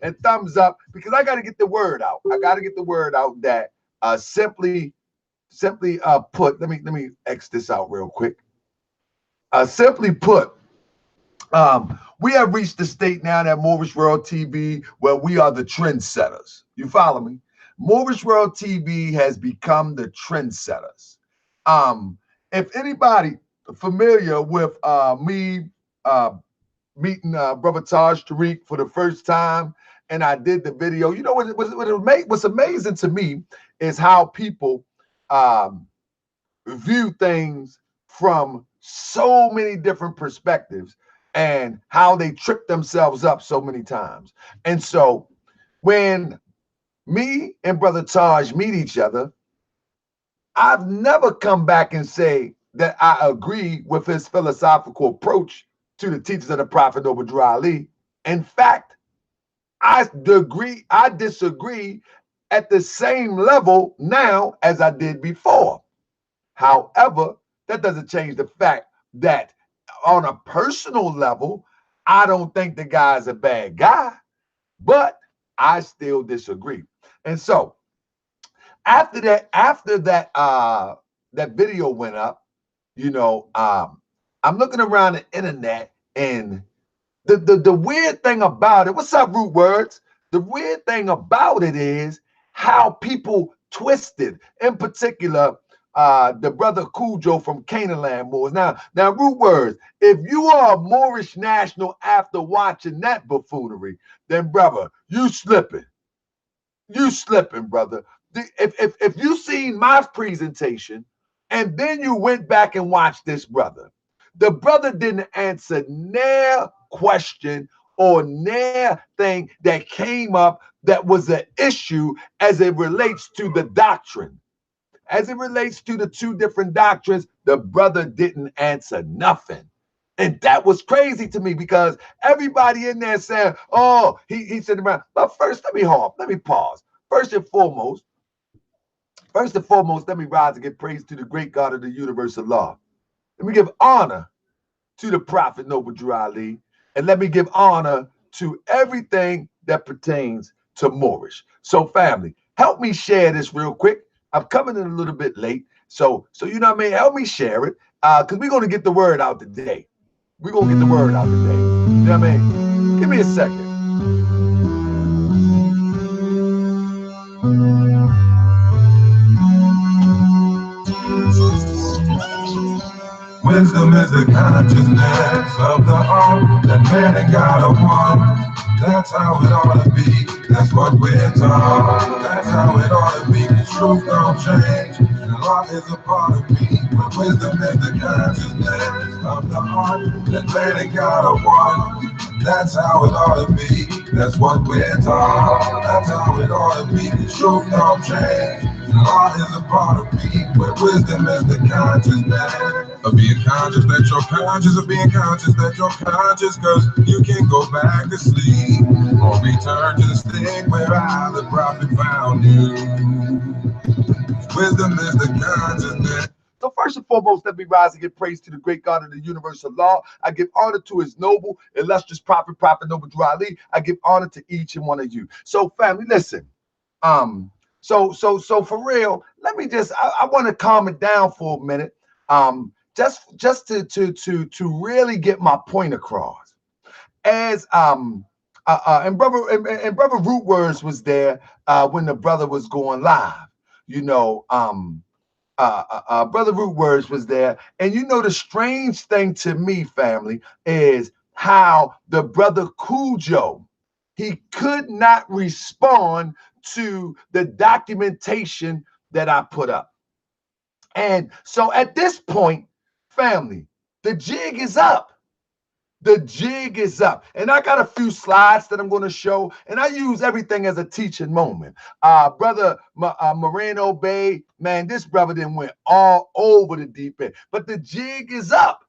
and thumbs up, because I got to get the word out. I got to get the word out that simply put, let me X this out real quick. Simply put, we have reached the state now that Moorish World TV where we are the trendsetters. You follow me? Moorish World TV has become the trendsetters. If anybody familiar with me meeting Brother Taj Tariq for the first time, and I did the video, you know what's amazing to me is how people view things from so many different perspectives and how they trip themselves up so many times. And so when me and Brother Taj meet each other, I've never come back and say that I agree with his philosophical approach to the teachings of the Prophet Noble Drew Ali. In fact, I disagree at the same level now as I did before. However, that doesn't change the fact that on a personal level, I don't think the guy's a bad guy, but I still disagree. And so after that video went up, I'm looking around the internet, and the weird thing about it, what's up, Root Words? The weird thing about it is how people twisted, in particular, the brother Cujo from Canaaanland Moors. Now, Root Words, if you are a Moorish national after watching that buffoonery, then brother, you slipping. You slipping, brother. If you seen my presentation and then you went back and watched this brother, the brother didn't answer near question or near thing that came up that was an issue as it relates to the doctrine. As it relates to the two different doctrines, the brother didn't answer nothing. And that was crazy to me, because everybody in there saying, oh, he's sitting around. But first, let me pause. First and foremost, let me rise and give praise to the great God of the universe, Allah. Let me give honor to the Prophet Noble Drew Ali, and let me give honor to everything that pertains to Moorish. So, family, help me share this real quick. I'm coming in a little bit late, so you know what I mean. Help me share it, because we're gonna get the word out today. We're gonna get the word out today. You know what I mean? Give me a second. Wisdom is the consciousness of the all that man and God are one. That's how it ought to be. That's what we're taught. That's how it ought to be. The truth don't change. And law is a part of me. But wisdom is the consciousness of the heart that man and God are one. That's how it ought to be. That's what we're taught. That's how it ought to be. The truth don't change. And law is a part of me. But wisdom is the consciousness of being conscious that you're conscious, of being conscious that you're conscious, because you can go back to sleep or return to the state where I, the prophet, found you. Wisdom is the consciousness. So first and foremost, let me rise and give praise to the great God of the universe of law. I give honor to his noble, illustrious Prophet Noble Drew Ali. I give honor to each and one of you. So family, listen. So for real, let me just, I want to calm it down for a minute. Just to really get my point across. As and brother Root Words was there when the brother was going live. Brother Root Words was there, and the strange thing to me, family, is how the brother Cujo, he could not respond to the documentation that I put up. And so at this point, family, the jig is up. The jig is up. And I got a few slides that I'm going to show, and I use everything as a teaching moment. Brother Moreno Bay, man, this brother then went all over the deep end. But the jig is up.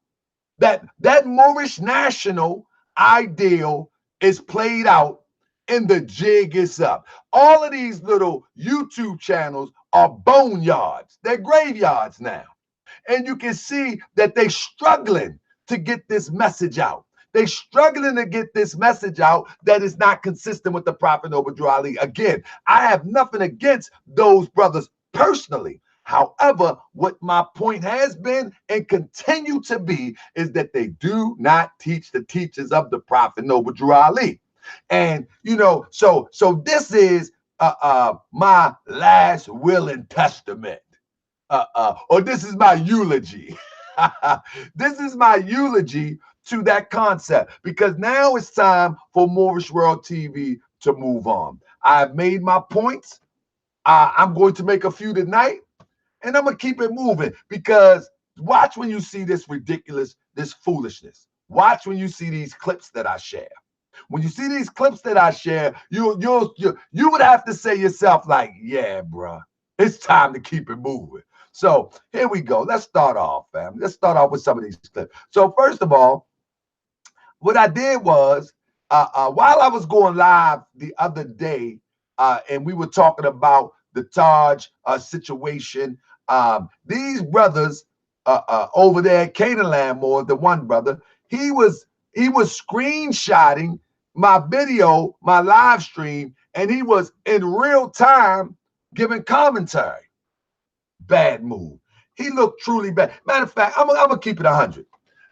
That Moorish national ideal is played out, and the jig is up. All of these little YouTube channels are boneyards. They're graveyards now. And you can see that they're struggling to get this message out. They struggling to get this message out that is not consistent with the Prophet Noble Drew Ali. Again, I have nothing against those brothers personally. However, what my point has been and continue to be is that they do not teach the teachings of the Prophet Noble Drew Ali. And so this is my last will and testament. Or this is my eulogy. This is my eulogy to that concept, because now it's time for Moorish World TV to move on. I've made my points. I'm going to make a few tonight, and I'm going to keep it moving, because watch when you see this ridiculous, this foolishness. Watch when you see these clips that I share. When you see these clips that I share, you would have to say yourself, like, yeah, bruh, it's time to keep it moving. So here we go. Let's start off, fam. Let's start off with some of these clips. So first of all, what I did was, while I was going live the other day, and we were talking about the Taj situation, these brothers over there at Canaaanland, more the one brother, he was screenshotting my video, my live stream, and he was in real time giving commentary. Bad move. He looked truly bad. Matter of fact, I'm gonna keep it 100.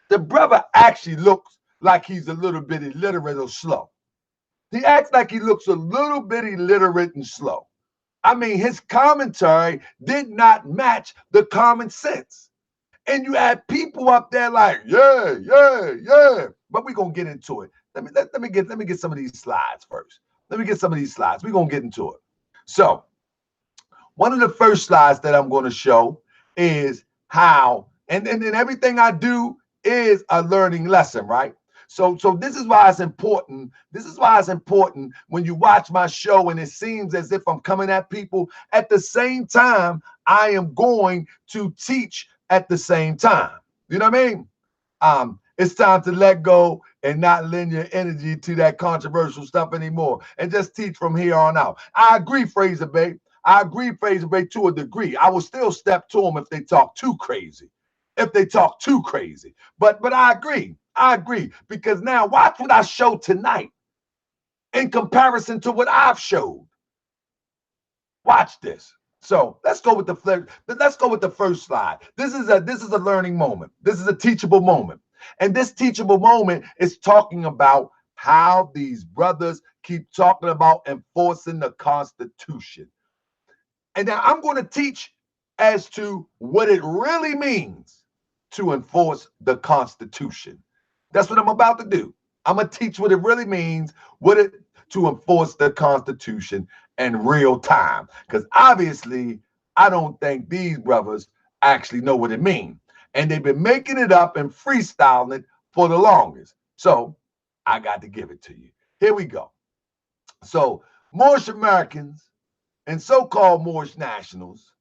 The brother actually looks like he's a little bit illiterate or slow. He acts like he looks a little bit illiterate and slow. I mean, his commentary did not match the common sense. And you had people up there like, yeah. But we're gonna get into it. Let me get some of these slides first. Let me get some of these slides. We're gonna get into it. So one of the first slides that I'm going to show is how, and everything I do is a learning lesson, right? So this is why it's important. This is why it's important when you watch my show and it seems as if I'm coming at people. At the same time, I am going to teach at the same time. You know what I mean? It's time to let go and not lend your energy to that controversial stuff anymore, and just teach from here on out. I agree, Fraser Bay. I agree, Fraser Bay, to a degree. I will still step to them if they talk too crazy. But I agree, because now watch what I show tonight in comparison to what I've showed. Watch this. So let's go with the first slide. This is a learning moment. This is a teachable moment. And this teachable moment is talking about how these brothers keep talking about enforcing the Constitution. And now I'm going to teach as to what it really means to enforce the Constitution. That's what I'm about to do. I'm going to teach what it really means, to enforce the Constitution in real time. Because obviously, I don't think these brothers actually know what it means. And they've been making it up and freestyling it for the longest. So I got to give it to you. Here we go. So Moorish Americans and so-called Moorish nationals.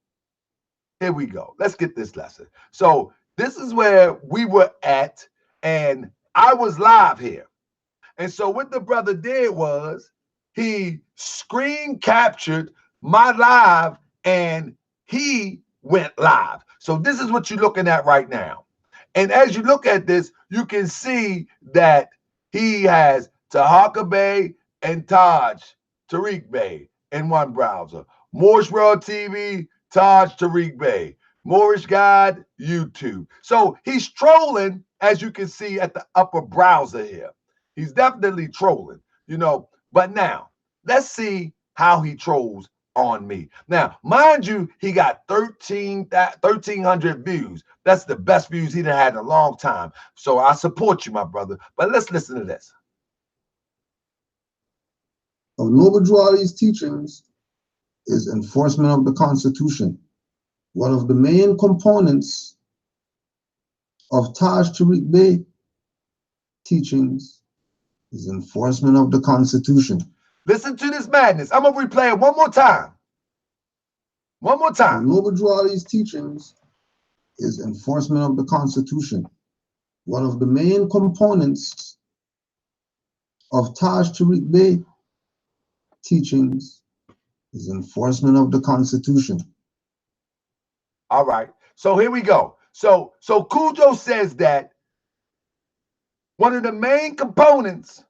Here we go. Let's get this lesson. So this is where we were at, and I was live here. And so what the brother did was he screen captured my live and he went live. So this is what you're looking at right now. And as you look at this, you can see that he has Tahaka Bay and Taj Tariq Bay in one browser. Moorish World TV, Taj Tariq Bay. Moorish Guide, YouTube. So he's trolling, as you can see at the upper browser here. He's definitely trolling, But now, let's see how he trolls on me. Now, mind you, he got 1,300 views. That's the best views he had in a long time. So I support you, my brother. But let's listen to this. Of Noble Drew Ali's teachings is enforcement of the Constitution. One of the main components of Taj Tariq Bey teachings is enforcement of the Constitution. Listen to this madness. I'm going to replay it one more time. One more time. Of Noble Drew Ali's teachings is enforcement of the Constitution. One of the main components of Taj Tariq Bey teachings is enforcement of the Constitution. All right. So here we go. So Cujo says that One of the main components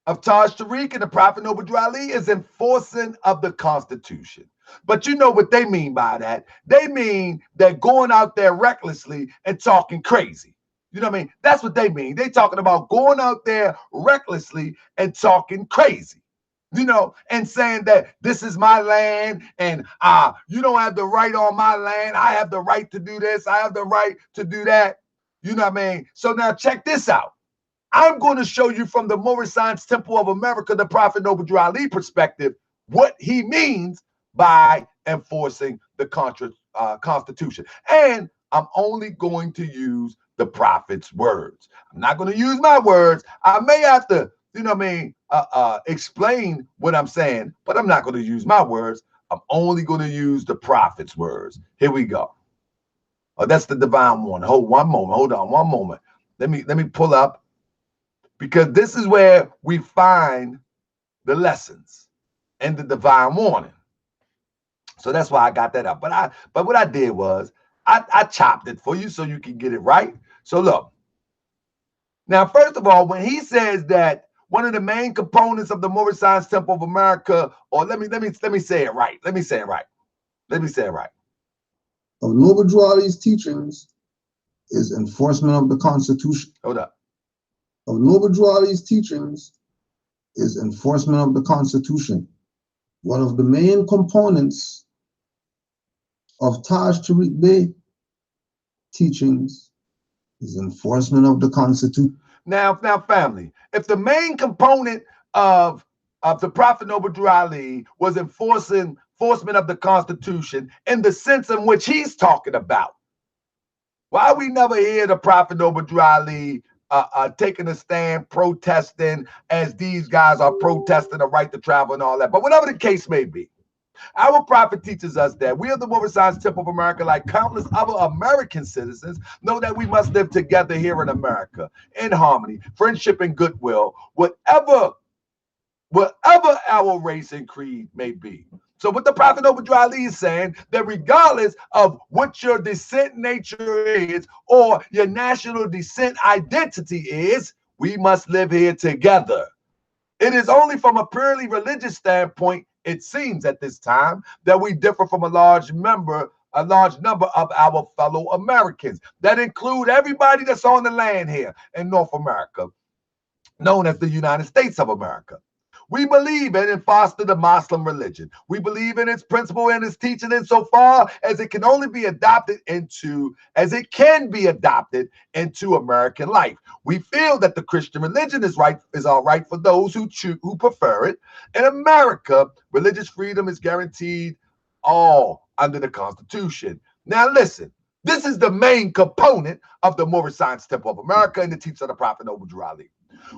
of Taj Tariq and the Prophet Noble Drew Ali is enforcing of the Constitution. But you know what they mean by that. They mean they're going out there recklessly and talking crazy. You know what I mean? That's what they mean. They talking about going out there recklessly and talking crazy. You know, and saying that this is my land and you don't have the right on my land. I have the right to do this. I have the right to do that. You know what I mean? So now check this out. I'm going to show you from the Moorish Temple of America, the Prophet Noble Drew Ali perspective, what he means by enforcing the Constitution. And I'm only going to use the Prophet's words. I'm not going to use my words. I may have to, you know what I mean, explain what I'm saying, but I'm not going to use my words. I'm only going to use the Prophet's words. Here we go. Oh, that's the divine one. Hold one moment. Hold on one moment. Let me pull up, because this is where we find the lessons and the divine warning. So that's why I got that up. But what I did was I chopped it for you so you can get it right. So look. Now, first of all, when he says that one of the main components of the Moorish Temple of America, or let me say it right. Let me say it right. Of Noble Drew Ali's teachings is enforcement of the Constitution. Hold up. Of Noble Drew Ali's teachings is enforcement of the Constitution. One of the main components of Taj Tariq Bey teachings is enforcement of the Constitution. Now, family, if the main component of the Prophet Noble Drew Ali was enforcement of the Constitution in the sense in which he's talking about, why we never hear the Prophet Noble Drew Ali taking a stand, protesting, as these guys are protesting the right to travel and all that? But whatever the case may be, our prophet teaches us that we of the Moorish Temple of America, like countless other American citizens, know that we must live together here in America in harmony, friendship, and goodwill, whatever our race and creed may be. So what the Prophet Noble Drew Ali is saying, that regardless of what your descent nature is or your national descent identity is, we must live here together. It is only from a purely religious standpoint, it seems at this time, that we differ from a large number of our fellow Americans. That include everybody that's on the land here in North America, known as the United States of America. We believe in and foster the Muslim religion. We believe in its principle and its teaching insofar as it can only be adopted into, American life. We feel that the Christian religion is all right for those who prefer it. In America, religious freedom is guaranteed all under the Constitution. Now listen, this is the main component of the Moorish Temple of America and the teaching of the Prophet Noble Drew Ali.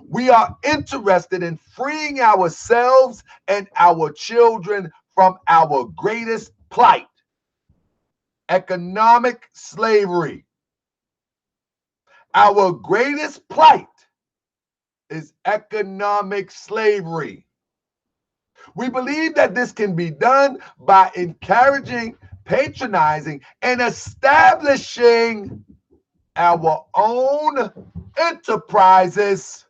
We are interested in freeing ourselves and our children from our greatest plight, economic slavery. Our greatest plight is economic slavery. We believe that this can be done by encouraging, patronizing, and establishing our own enterprises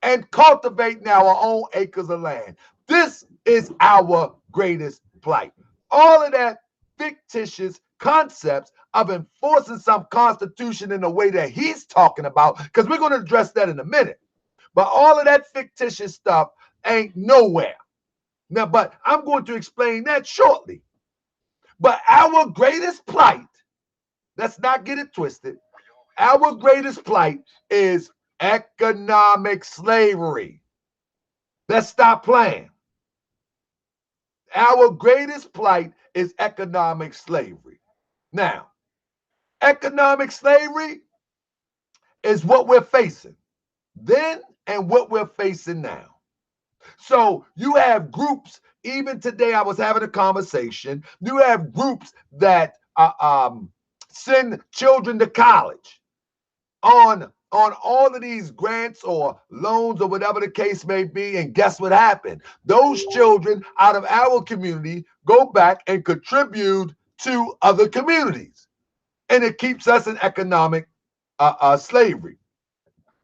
and cultivating our own acres of land. This is our greatest plight. All of that fictitious concepts of enforcing some constitution in the way that he's talking about, because we're going to address that in a minute. But all of that fictitious stuff ain't nowhere. Now, but I'm going to explain that shortly. But our greatest plight, let's not get it twisted, our greatest plight is economic slavery. Let's stop playing. Our greatest plight is economic slavery. Now, economic slavery is what we're facing then and what we're facing now. So you have groups, even today I was having a conversation, you have groups that send children to college on all of these grants or loans or whatever the case may be. And guess what happened? Those children out of our community go back and contribute to other communities. And it keeps us in economic slavery.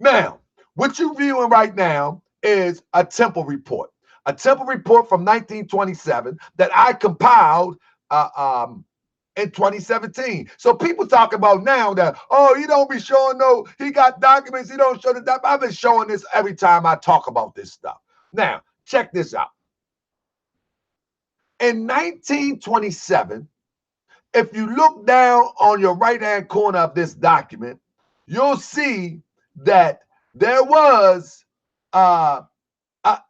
Now, What you're viewing right now is a Temple report. A Temple report from 1927 that I compiled in 2017. So people talk about now that, oh, he don't be showing no, he got documents, he don't show the documents. I've been showing this every time I talk about this stuff. Now, check this out. In 1927, if you look down on your right-hand corner of this document, you'll see that there was an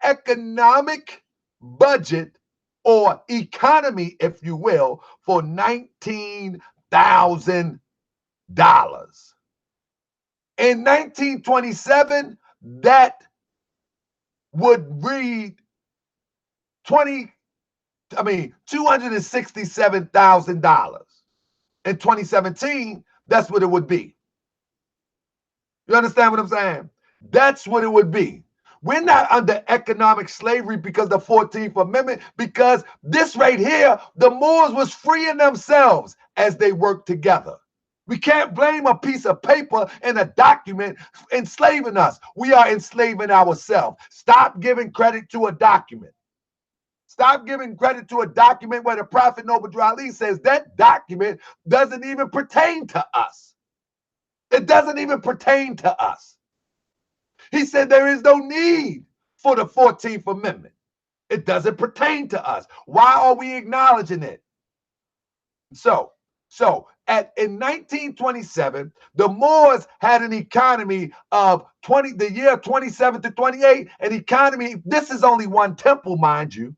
economic budget or economy, if you will, for $19,000. In 1927, that would read $267,000. In 2017, that's what it would be. You understand what I'm saying? That's what it would be. We're not under economic slavery because the 14th Amendment, because this right here, the Moors was freeing themselves as they worked together. We can't blame a piece of paper and a document enslaving us. We are enslaving ourselves. Stop giving credit to a document. Stop giving credit to a document where the Prophet Noble Drew Ali says that document doesn't even pertain to us. It doesn't even pertain to us. He said there is no need for the 14th Amendment. It doesn't pertain to us. Why are we acknowledging it? So in 1927, the Moors had an economy of the year 27 to 28, an economy, this is only one temple, mind you,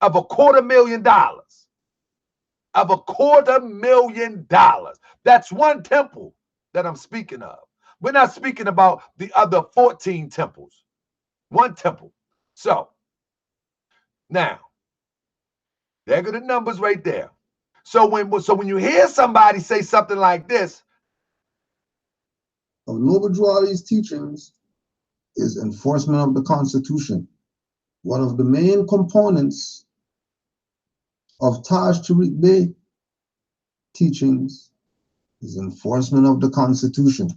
of $250,000. Of $250,000. That's one temple that I'm speaking of. We're not speaking about the other 14 temples. One temple. So now, there go the numbers right there. So when you hear somebody say something like this, of Noble Drew Ali's teachings is enforcement of the Constitution. One of the main components of Taj Tariq Bey teachings is enforcement of the Constitution.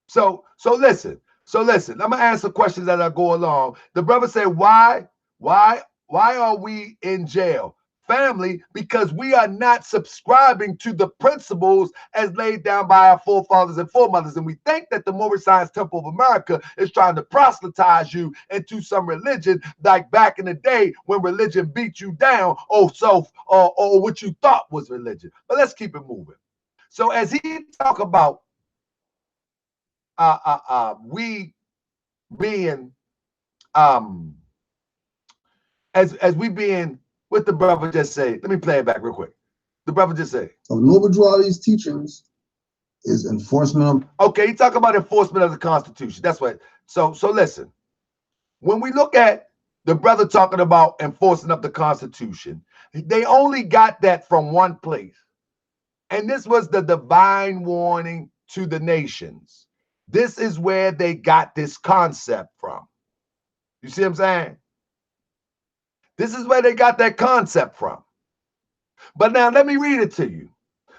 So listen. I'm gonna answer questions as I go along. The brother said, why are we in jail? Family, because we are not subscribing to the principles as laid down by our forefathers and foremothers. And we think that the Moorish Science Temple of America is trying to proselytize you into some religion like back in the day when religion beat you down, or what you thought was religion. But let's keep it moving. So as he talk about we being as we being what the brother just say. Let me play it back real quick. The brother just say, of Noble Drew Ali's teachings is enforcement of. Okay, he talk about enforcement of the Constitution. That's what. So listen. When we look at the brother talking about enforcing of the Constitution, they only got that from one place. And this was the divine warning to the nations. This is where they got this concept from. You see what I'm saying? This is where they got that concept from. But now let me read it to you.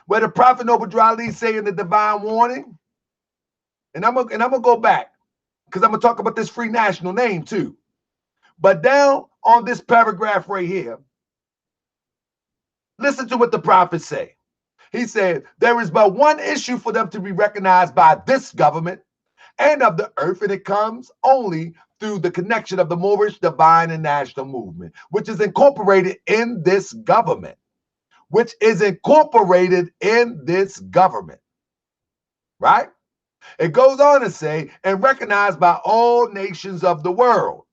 Where the Prophet Noble Drew Ali saying the divine warning. And I'm gonna go back because I'm gonna talk about this free national name too. But down on this paragraph right here, listen to what the prophet say. He said, there is but one issue for them to be recognized by this government and of the earth, and it comes only through the connection of the Moorish divine and national movement, which is incorporated in this government. Right? It goes on to say, and recognized by all nations of the world.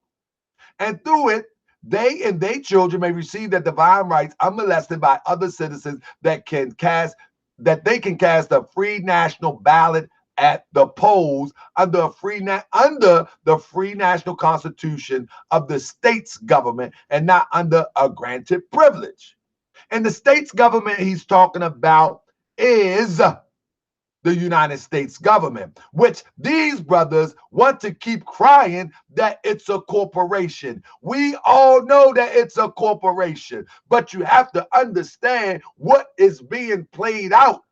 And through it, they and their children may receive their divine rights unmolested by other citizens that they can cast a free national ballot at the polls under the free national constitution of the state's government and not under a granted privilege. And the state's government he's talking about is the United States government, which these brothers want to keep crying that it's a corporation. We all know that it's a corporation, but you have to understand what is being played out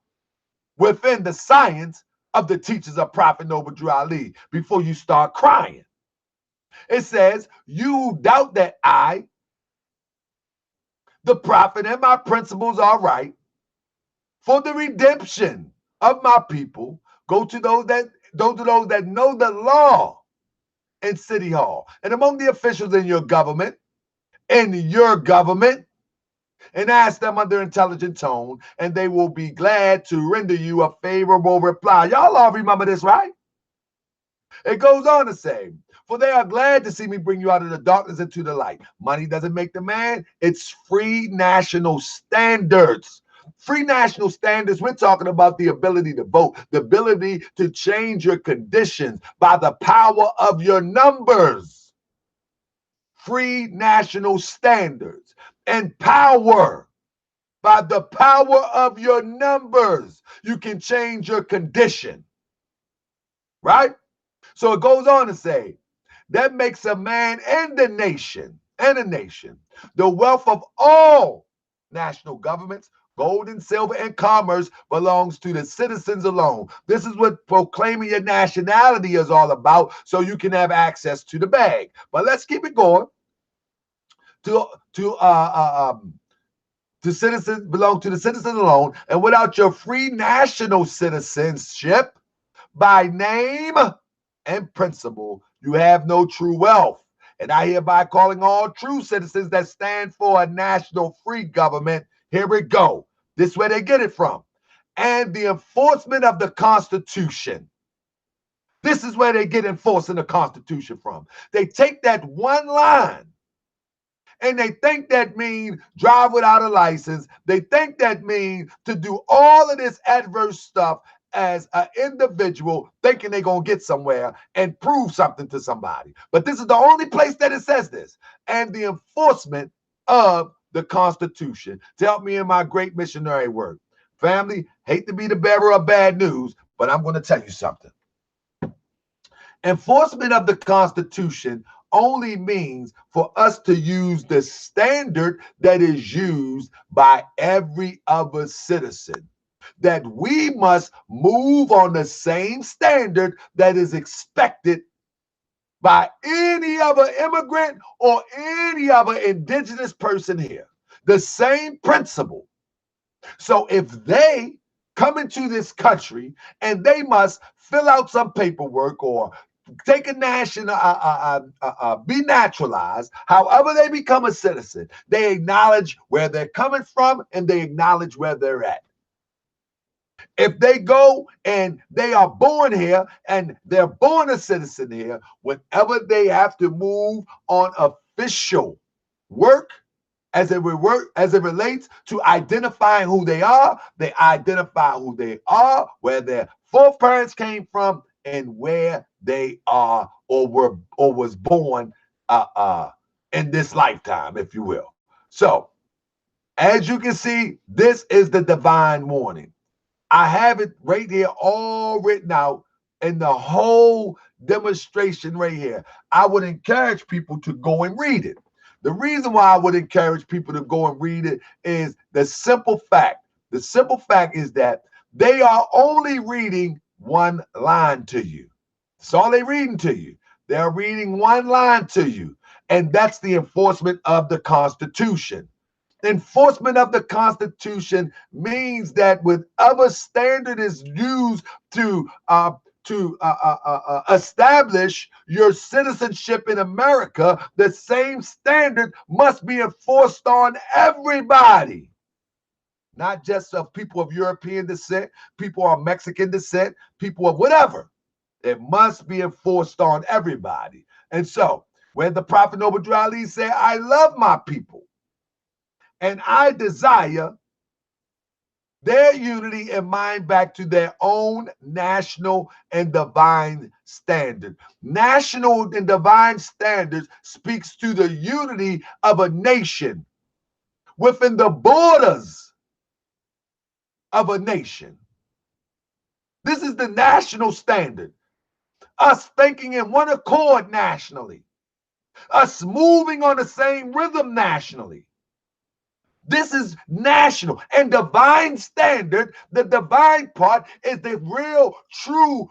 within the science of the teachers of Prophet Noble Drew Ali before you start crying. It says, you doubt that I, the prophet, and my principles are right for the redemption of my people. Go to those that know the law in City Hall and among the officials in your government, and ask them under intelligent tone, and they will be glad to render you a favorable reply. Y'all all remember this, right? It goes on to say, for they are glad to see me bring you out of the darkness into the light. Money doesn't make the man. It's free national standards. Free national standards, we're talking about the ability to vote, the ability to change your conditions by the power of your numbers. Free national standards and power. By the power of your numbers, you can change your condition. Right? So it goes on to say, that makes a man and a nation, the wealth of all national governments, gold and silver and commerce belongs to the citizens alone. This is what proclaiming your nationality is all about, so you can have access to the bag. But let's keep it going. To citizens belong to the citizens alone, and without your free national citizenship by name and principle, you have no true wealth. And I hereby calling all true citizens that stand for a national free government. Here we go. This is where they get it from. And the enforcement of the Constitution. This is where they get enforcing the Constitution from. They take that one line and they think that means drive without a license. They think that means to do all of this adverse stuff as an individual, thinking they're going to get somewhere and prove something to somebody. But this is the only place that it says this. And the enforcement of the Constitution to help me in my great missionary work. Family, hate to be the bearer of bad news, but I'm going to tell you something. Enforcement of the Constitution only means for us to use the standard that is used by every other citizen. That we must move on the same standard that is expected by any other immigrant or any other indigenous person here. The same principle. So if they come into this country and they must fill out some paperwork or take a national, be naturalized, however they become a citizen, they acknowledge where they're coming from and they acknowledge where they're at. If they go and they are born here and they're born a citizen here, whenever they have to move on official work, as it relates to identifying who they are, they identify who they are, where their foreparents came from, and where they are or was born in this lifetime, if you will. So, as you can see, this is the divine warning. I have it right here, all written out in the whole demonstration right here. I would encourage people to go and read it. The reason why I would encourage people to go and read it is the simple fact. The simple fact is that they are only reading one line to you. That's all they're reading to you. They're reading one line to you, and that's the enforcement of the Constitution. Enforcement of the Constitution means that whatever standard is used to establish your citizenship in America, the same standard must be enforced on everybody. Not just of people of European descent, people of Mexican descent, people of whatever. It must be enforced on everybody. And so, when the Prophet Noble Drew Ali said, I love my people, and I desire their unity and mind back to their own national and divine standard. National and divine standards speaks to the unity of a nation within the borders of a nation. This is the national standard. Us thinking in one accord nationally. Us moving on the same rhythm nationally. This is national and divine standard. The divine part is the real, true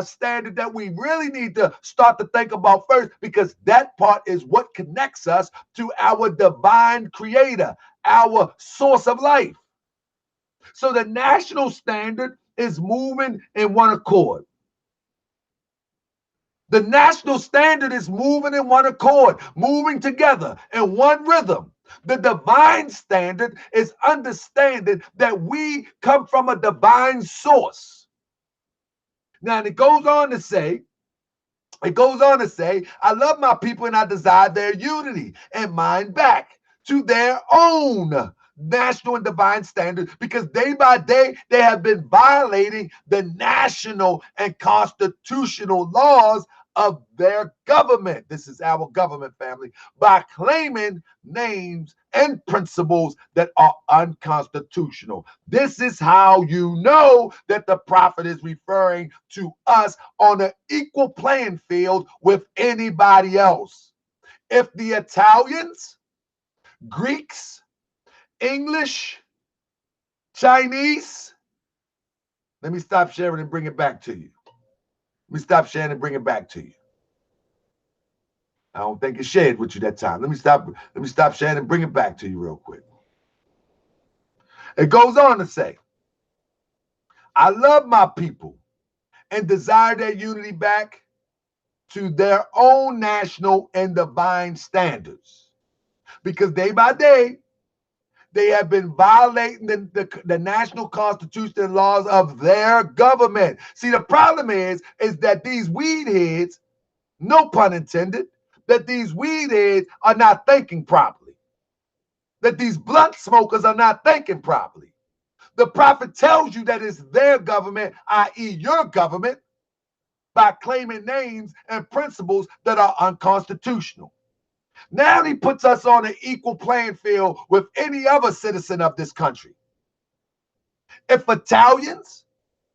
standard that we really need to start to think about first, because that part is what connects us to our divine creator, our source of life. So the national standard is moving in one accord. The national standard is moving in one accord, moving together in one rhythm. The divine standard is understanding that we come from a divine source. Now, it goes on to say, I love my people and I desire their unity and mine back to their own national and divine standard, because day by day they have been violating the national and constitutional laws of their government. This is our government, family, by claiming names and principles that are unconstitutional. This is how you know that the prophet is referring to us on an equal playing field with anybody else. If the Italians, Greeks, English, Chinese, let me stop sharing and bring it back to you. Let me stop sharing and bring it back to you. I don't think it shared with you that time. Let me stop sharing and bring it back to you real quick. It goes on to say, I love my people and desire their unity back to their own national and divine standards. Because day by day, they have been violating the national constitution and laws of their government. See, the problem is that these weed heads, no pun intended, that these weed heads are not thinking properly. That these blunt smokers are not thinking properly. The prophet tells you that it's their government, i.e. your government, by claiming names and principles that are unconstitutional. Now he puts us on an equal playing field with any other citizen of this country. If Italians,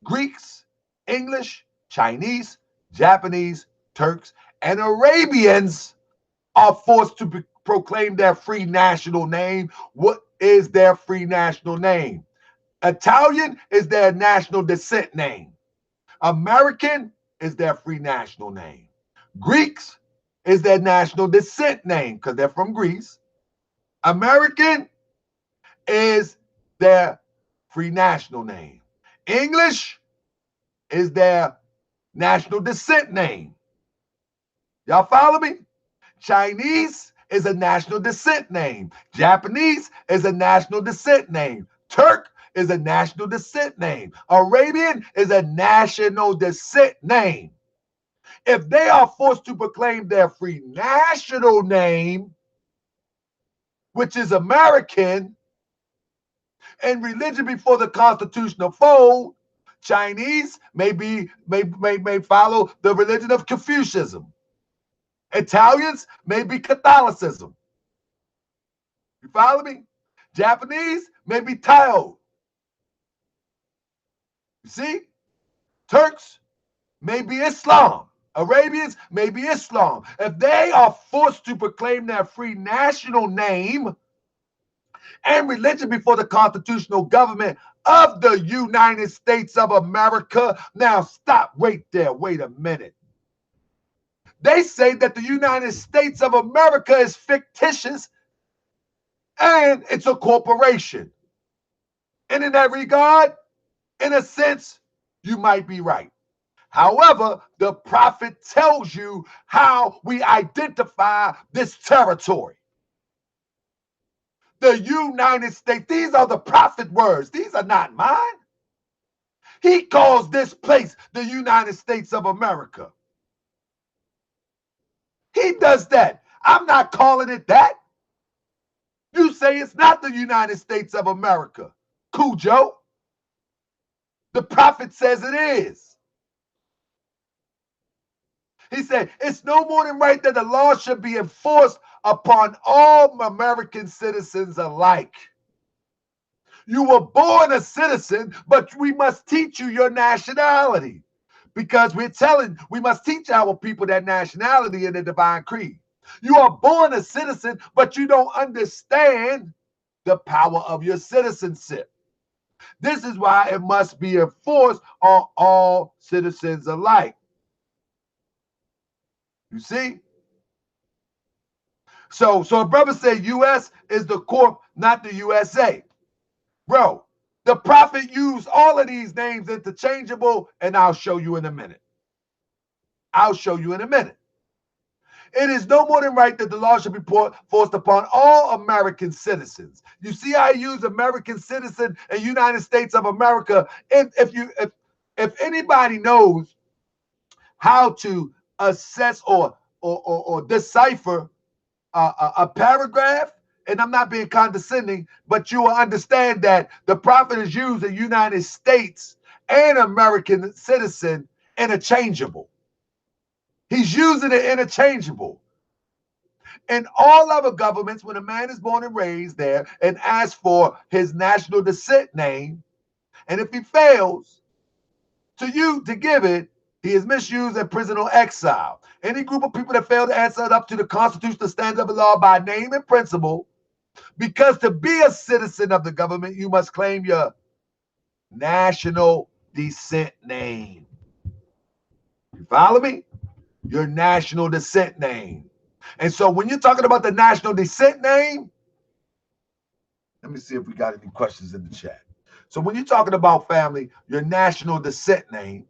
Greeks, English, Chinese, Japanese, Turks, and Arabians are forced to proclaim their free national name, what is their free national name? Italian is their national descent name. American is their free national name. Greeks is their national descent name because they're from Greece. American is their free national name. English is their national descent name. Y'all follow me? Chinese is a national descent name. Japanese is a national descent name. Turk is a national descent name. Arabian is a national descent name. If they are forced to proclaim their free national name, which is American, and religion before the constitutional fold, Chinese may follow the religion of Confucianism. Italians may be Catholicism. You follow me? Japanese may be Tao. You see? Turks may be Islam. Arabians may be Islam. If they are forced to proclaim their free national name and religion before the constitutional government of the United States of America, now stop right there. Wait a minute. They say that the United States of America is fictitious and it's a corporation. And in that regard, in a sense, you might be right. However, the prophet tells you how we identify this territory. The United States, these are the prophet words. These are not mine. He calls this place the United States of America. He does that. I'm not calling it that. You say it's not the United States of America. Cujo. The prophet says it is. He said, it's no more than right that the law should be enforced upon all American citizens alike. You were born a citizen, but we must teach you your nationality, because we must teach our people that nationality in the divine creed. You are born a citizen, but you don't understand the power of your citizenship. This is why it must be enforced on all citizens alike. You see? So a brother said U.S. is the corp, not the USA. Bro, the prophet used all of these names interchangeable, and I'll show you in a minute. I'll show you in a minute. It is no more than right that the law should be forced upon all American citizens. You see how I use American citizen and United States of America. If anybody knows how to assess or decipher a paragraph, and I'm not being condescending, but you will understand that the prophet is using United States and American citizen interchangeable. He's using it interchangeable. In all other governments, when a man is born and raised there and asks for his national descent name, and if he fails to give it, he is misused in prison or exile. Any group of people that fail to answer up to the constitutional standard of the law by name and principle, because to be a citizen of the government, you must claim your national descent name. You follow me? Your national descent name. And so when you're talking about the national descent name, let me see if we got any questions in the chat. So when you're talking about, family, your national descent name,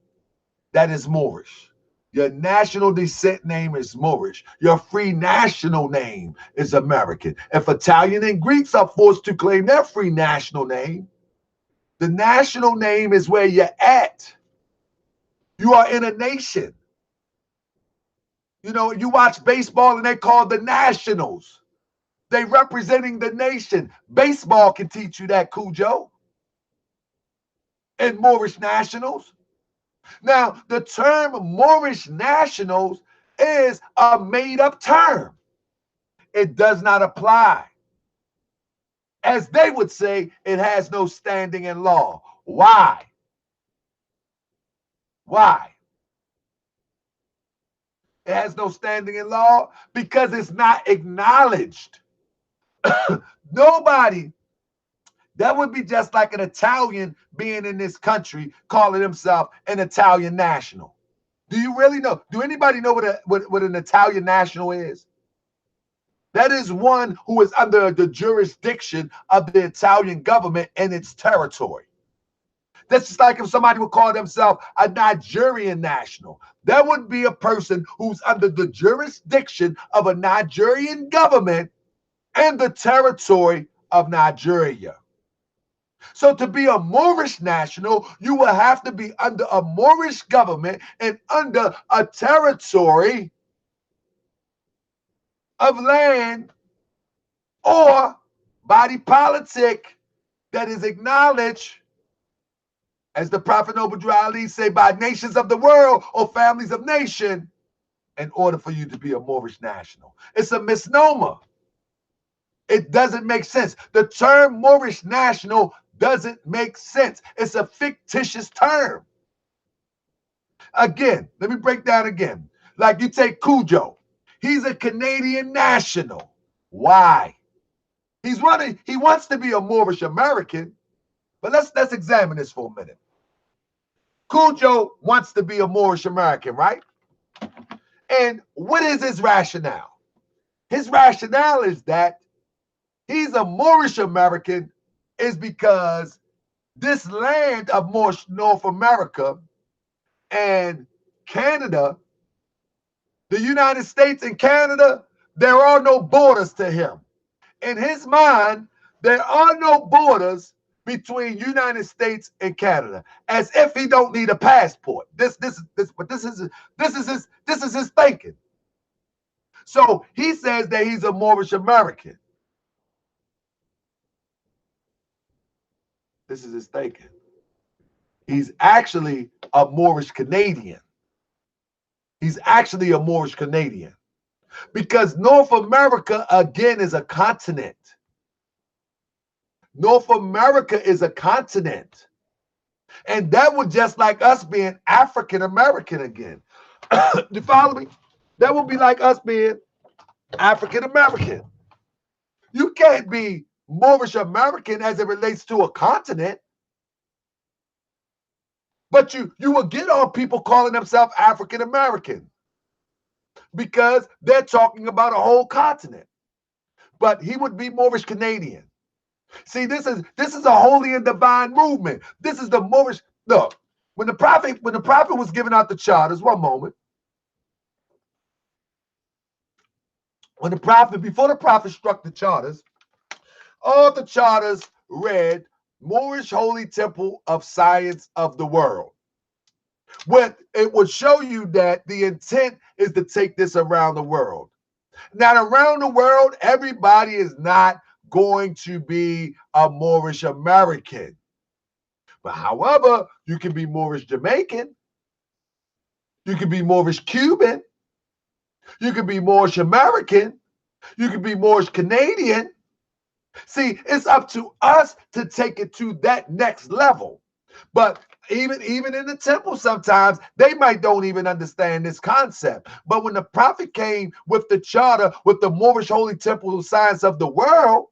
that is Moorish. Your national descent name is Moorish. Your free national name is American. If Italian and Greeks are forced to claim their free national name, the national name is where you're at. You are in a nation. You know, you watch baseball and they call the Nationals. They representing the nation. Baseball can teach you that, Cujo. And Moorish nationals. Now, the term Moorish nationals is a made-up term. It does not apply. As they would say, it has no standing in law. Why? Why? It has no standing in law because it's not acknowledged. Nobody. That would be just like an Italian being in this country calling himself an Italian national. Do you really know? Do anybody know what an Italian national is? That is one who is under the jurisdiction of the Italian government and its territory. That's just like if somebody would call themselves a Nigerian national. That would be a person who's under the jurisdiction of a Nigerian government and the territory of Nigeria. So to be a Moorish national, you will have to be under a Moorish government and under a territory of land or body politic that is acknowledged, as the Prophet Noble Drew Ali say, by nations of the world or families of nation, in order for you to be a Moorish national. It's a misnomer. It doesn't make sense. The term Moorish national doesn't make sense. It's a fictitious term. Again, let me break down again. Like you take Cujo. He's a Canadian national. Why? He wants to be a Moorish American, but let's examine this for a minute. Cujo wants to be a Moorish American, right? And what is his rationale? His rationale is that he's a Moorish American is because this land of North America and Canada, the United States and Canada, there are no borders to him. In his mind, there are no borders between United States and Canada, as if he don't need a passport. This is his thinking. So he says that he's a Moorish American. This is his thinking. He's actually a Moorish Canadian. He's actually a Moorish Canadian. Because North America, again, is a continent. North America is a continent. And that would just like us being African American again. You follow me? That would be like us being African American. You can't be Moorish American as it relates to a continent. But you will get on people calling themselves African American because they're talking about a whole continent. But he would be Moorish Canadian. See, this is a holy and divine movement. This is the Moorish. Look, when the prophet was giving out the charters, one moment. Before the prophet struck the charters, all the charters read Moorish Holy Temple of Science of the World. What it would show you that the intent is to take this around the world. Now, around the world, everybody is not going to be a Moorish American. But however, you can be Moorish Jamaican. You can be Moorish Cuban. You can be Moorish American. You can be Moorish Canadian. See, it's up to us to take it to that next level. But even in the temple, sometimes they don't even understand this concept. But when the prophet came with the charter, with the Moorish Holy Temple of Science of the World,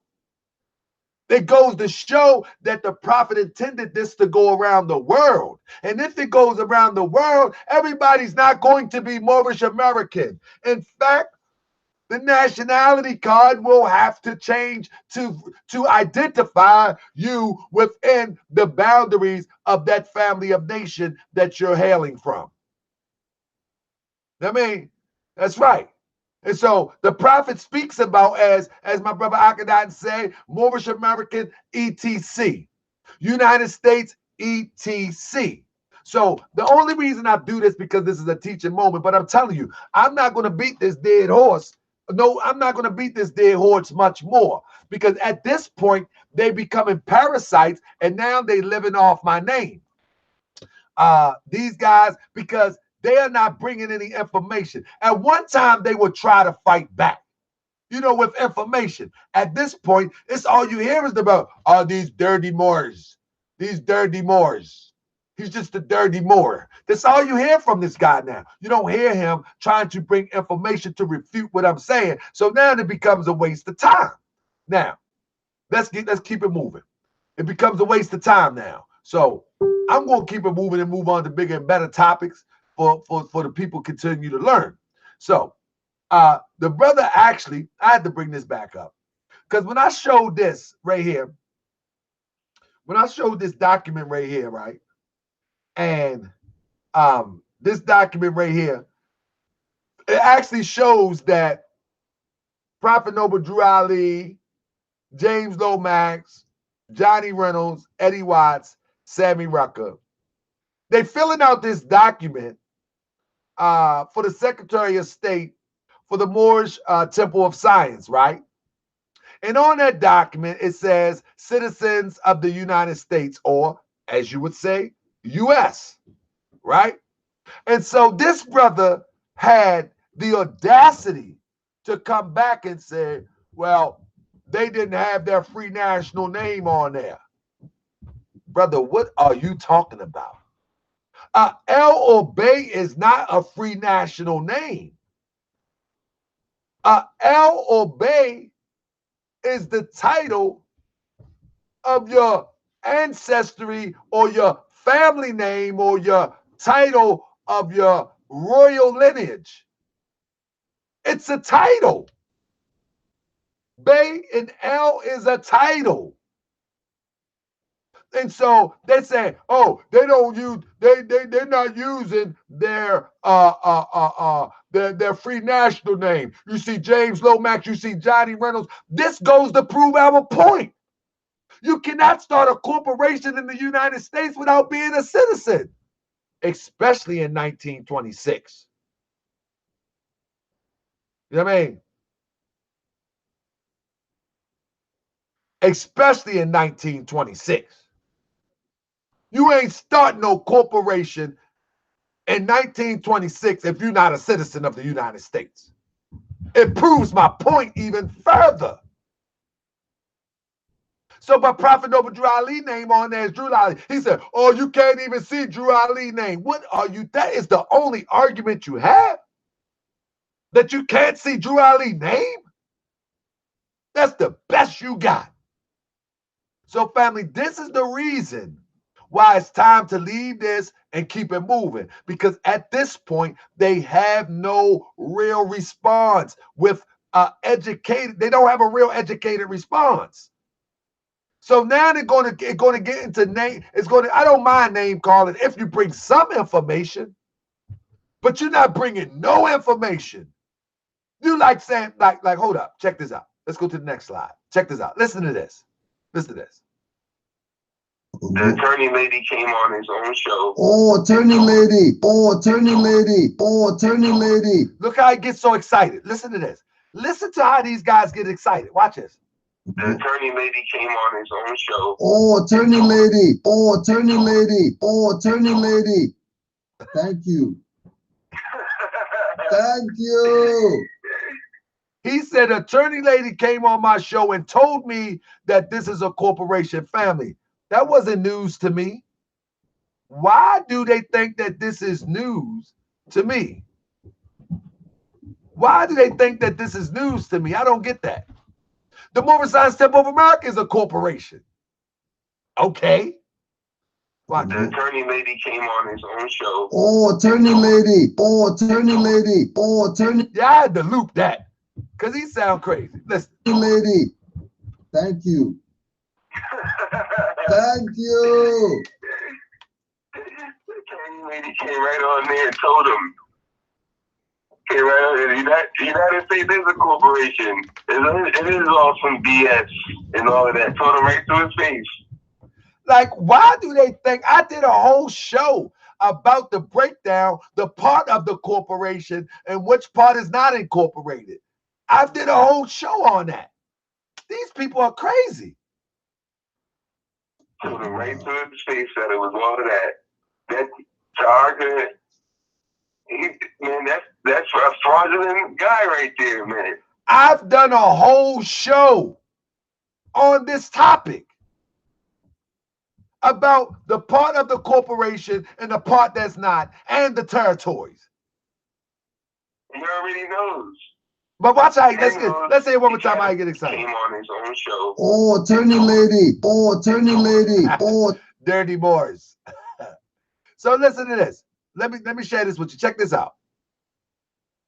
it goes to show that the prophet intended this to go around the world. And if it goes around the world, everybody's not going to be Moorish American. In fact, the nationality card will have to change to identify you within the boundaries of that family of nation that you're hailing from. I mean, that's right. And so the prophet speaks about, as my brother Akhenaten said, Moorish American ETC, United States ETC. So the only reason I do this because this is a teaching moment, but I'm telling you, I'm not going to beat this dead horse. No, I'm not going to beat this dead horse much more, because at this point they becoming parasites and now they living off my name. These guys, because they are not bringing any information. At one time, they would try to fight back, with information. At this point, it's all you hear is about, these dirty Moors. These dirty Moors. He's just a dirty Moor. That's all you hear from this guy now. You don't hear him trying to bring information to refute what I'm saying. So now it becomes a waste of time. Now, let's keep it moving. It becomes a waste of time now. So I'm going to keep it moving and move on to bigger and better topics for the people continue to learn. So the brother actually, I had to bring this back up, because when I showed this right here, when I showed this document right here, right, and this document right here, it actually shows that Prophet Noble Drew Ali, James Lomax, Johnny Reynolds, Eddie Watts, Sammy Rucker, they filling out this document for the Secretary of State for the Moorish Temple of Science, right? And on that document, it says citizens of the United States, or as you would say, U.S., right? And so this brother had the audacity to come back and say, well, they didn't have their free national name on there. Brother, what are you talking about? El Obey is not a free national name. El Obey is the title of your ancestry or your family name or your title of your royal lineage. It's a title. Bay and El is a title. And so they say, oh, they don't use, they're not using their free national name. You see James Lomax, you see Johnny Reynolds. This goes to prove our point. You cannot start a corporation in the United States without being a citizen, especially in 1926. You know what I mean? Especially in 1926. You ain't starting no corporation in 1926 if you're not a citizen of the United States. It proves my point even further. So, but Prophet Noble Drew Ali name on there is Drew Ali. He said, oh, you can't even see Drew Ali name. What are you? That is the only argument you have? That you can't see Drew Ali name? That's the best you got. So family, this is the reason why it's time to leave this and keep it moving. Because at this point, they have no real response with educated. They don't have a real educated response. So now they're going to get into name. It's going to. I don't mind name calling if you bring some information, but you're not bringing no information. You like saying like hold up, check this out. Let's go to the next slide. Check this out. Listen to this. Listen to this. The attorney lady came on his own show. Oh, attorney lady. Oh, attorney lady. Oh, attorney lady. Look how he gets so excited. Listen to this. Listen to how these guys get excited. Watch this. The attorney lady came on his own show. Oh, attorney lady. Oh, attorney lady. Oh, attorney lady. Thank you. Thank you. He said, attorney lady came on my show and told me that this is a corporation family. That wasn't news to me. Why do they think that this is news to me? Why do they think that this is news to me? I don't get that. The Moorish Temple of America is a corporation. Okay. Watch. The attorney lady came on his own show. Oh, attorney lady. Oh, attorney lady. Oh, attorney. Yeah, I had to loop that because he sound crazy. Listen. Lady. Thank you. Thank you. The attorney lady came right on there and told him. Came right on there. The United States is a corporation. It is all some BS and all of that. Told him right to his face. Like, why do they think I did a whole show about the breakdown, the part of the corporation and which part is not incorporated? I did a whole show on that. These people are crazy. Told him right to his face that it was all of that. That Targa, man, that's a fraudulent guy right there, man. I've done a whole show on this topic about the part of the corporation and the part that's not, and the territories. He already knows. But watch how let's say it one more time how I get excited. Came on his own show. Oh, attorney lady. Oh, attorney lady. Oh, dirty Moors. So listen to this. Let me share this with you. Check this out.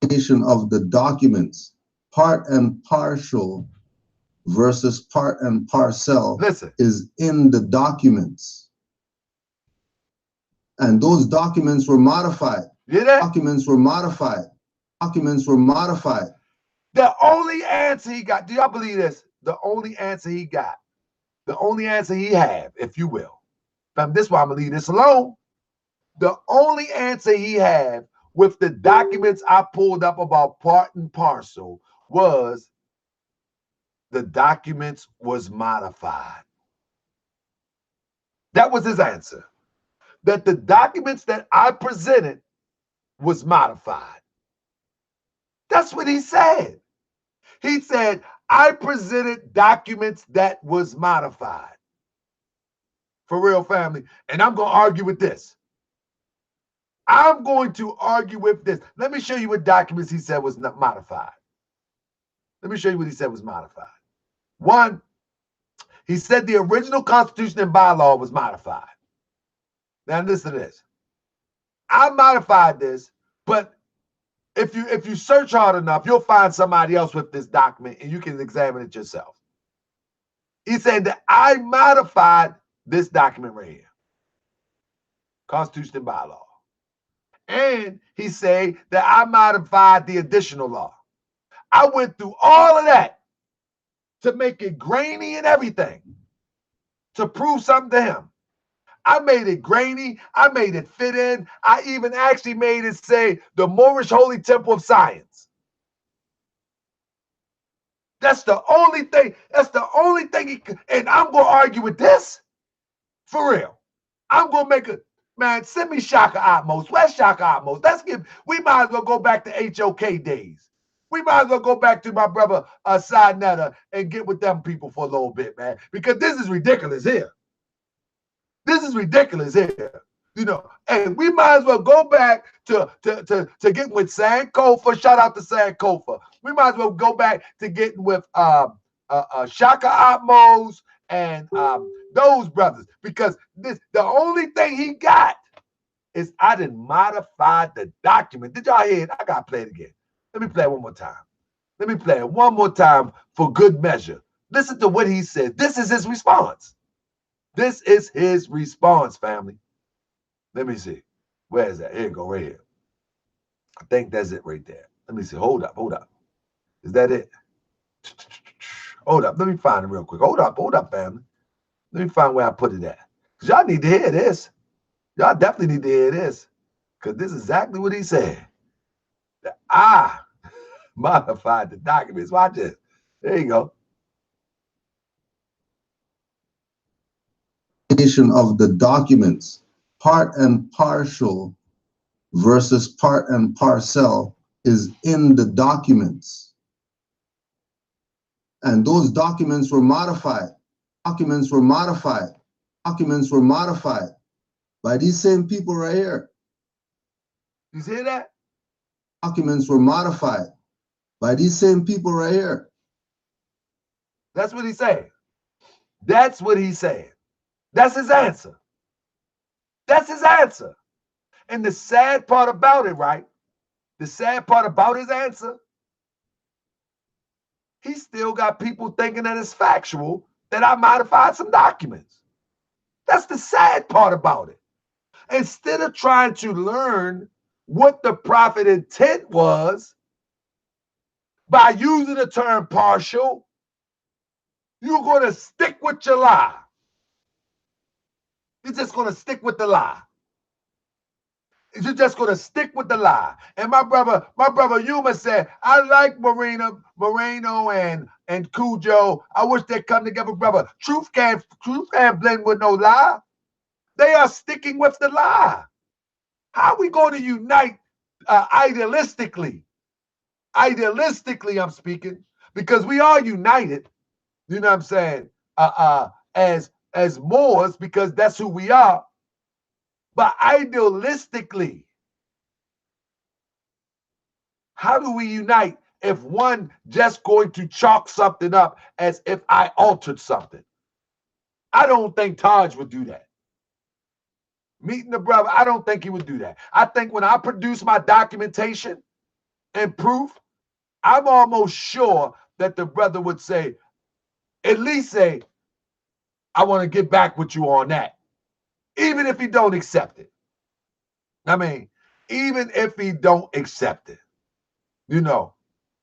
Of the documents, part and partial versus part and parcel. Listen. Is in the documents. And those documents were modified. Documents were modified. Documents were modified. The only answer he got, do y'all believe this? The only answer he got, the only answer he had, if you will. This is why I'm going to leave this alone. The only answer he had with the documents I pulled up about part and parcel was the documents was modified. That was his answer. That the documents that I presented was modified. That's what he said. He said, I presented documents that was modified. For real, family. And I'm going to argue with this. I'm going to argue with this. Let me show you what documents he said was not modified. Let me show you what he said was modified. One, he said the original Constitution and bylaw was modified. Now listen to this. I modified this, but if you search hard enough, you'll find somebody else with this document and you can examine it yourself. He said that I modified this document right here. Constitution and bylaw. And he said that I modified the additional law. I went through all of that to make it grainy and everything to prove something to him. I made it grainy. I made it fit in. I even actually made it say the Moorish Holy Temple of Science. That's the only thing. That's the only thing. And I'm going to argue with this. For real. I'm going to make a, man, send me Shaka Atmos. Where's Shaka Atmos? We might as well go back to HOK days. We might as well go back to my brother Sinetta and get with them people for a little bit, man. Because this is ridiculous here. This is ridiculous here, you know. And we might as well go back to getting with Sankofa. Shout out to Sankofa. We might as well go back to getting with Shaka Atmos and those brothers, because the only thing he got is I didn't modify the document. Did y'all hear it? I gotta play it again. Let me play it one more time. Let me play it one more time for good measure. Listen to what he said. This is his response. This is his response, family. Let me see. Where is that? Here you go, right here. I think that's it right there. Let me see. Hold up. Is that it? Hold up. Let me find it real quick. Hold up, family. Let me find where I put it at. Because y'all need to hear this. Y'all definitely need to hear this. Because this is exactly what he said. That I modified the documents. Watch this. There you go. Of the documents, part and partial versus part and parcel, is in the documents. And those documents were modified. Documents were modified by these same people right here. You see that? Documents were modified by these same people right here. That's what he's saying. That's what he's saying. That's his answer. That's his answer. And the sad part about it, right? The sad part about his answer, he still got people thinking that it's factual that I modified some documents. That's the sad part about it. Instead of trying to learn what the prophet intent was by using the term partial, you're going to stick with your lie. You're just going to stick with the lie. You're just going to stick with the lie. And my brother Yuma said, I like Moreno and Cujo. I wish they'd come together, brother. Truth can't blend with no lie. They are sticking with the lie. How are we going to unite idealistically? Idealistically, I'm speaking, because we are united. You know what I'm saying? As Moors, because that's who we are. But idealistically, how do we unite if one just going to chalk something up as if I altered something? I don't think Taj would do that. Meeting the brother, I don't think he would do that. I think when I produce my documentation and proof, I'm almost sure that the brother would say, at least say, I want to get back with you on that. Even if he don't accept it. I mean, even if he don't accept it. You know.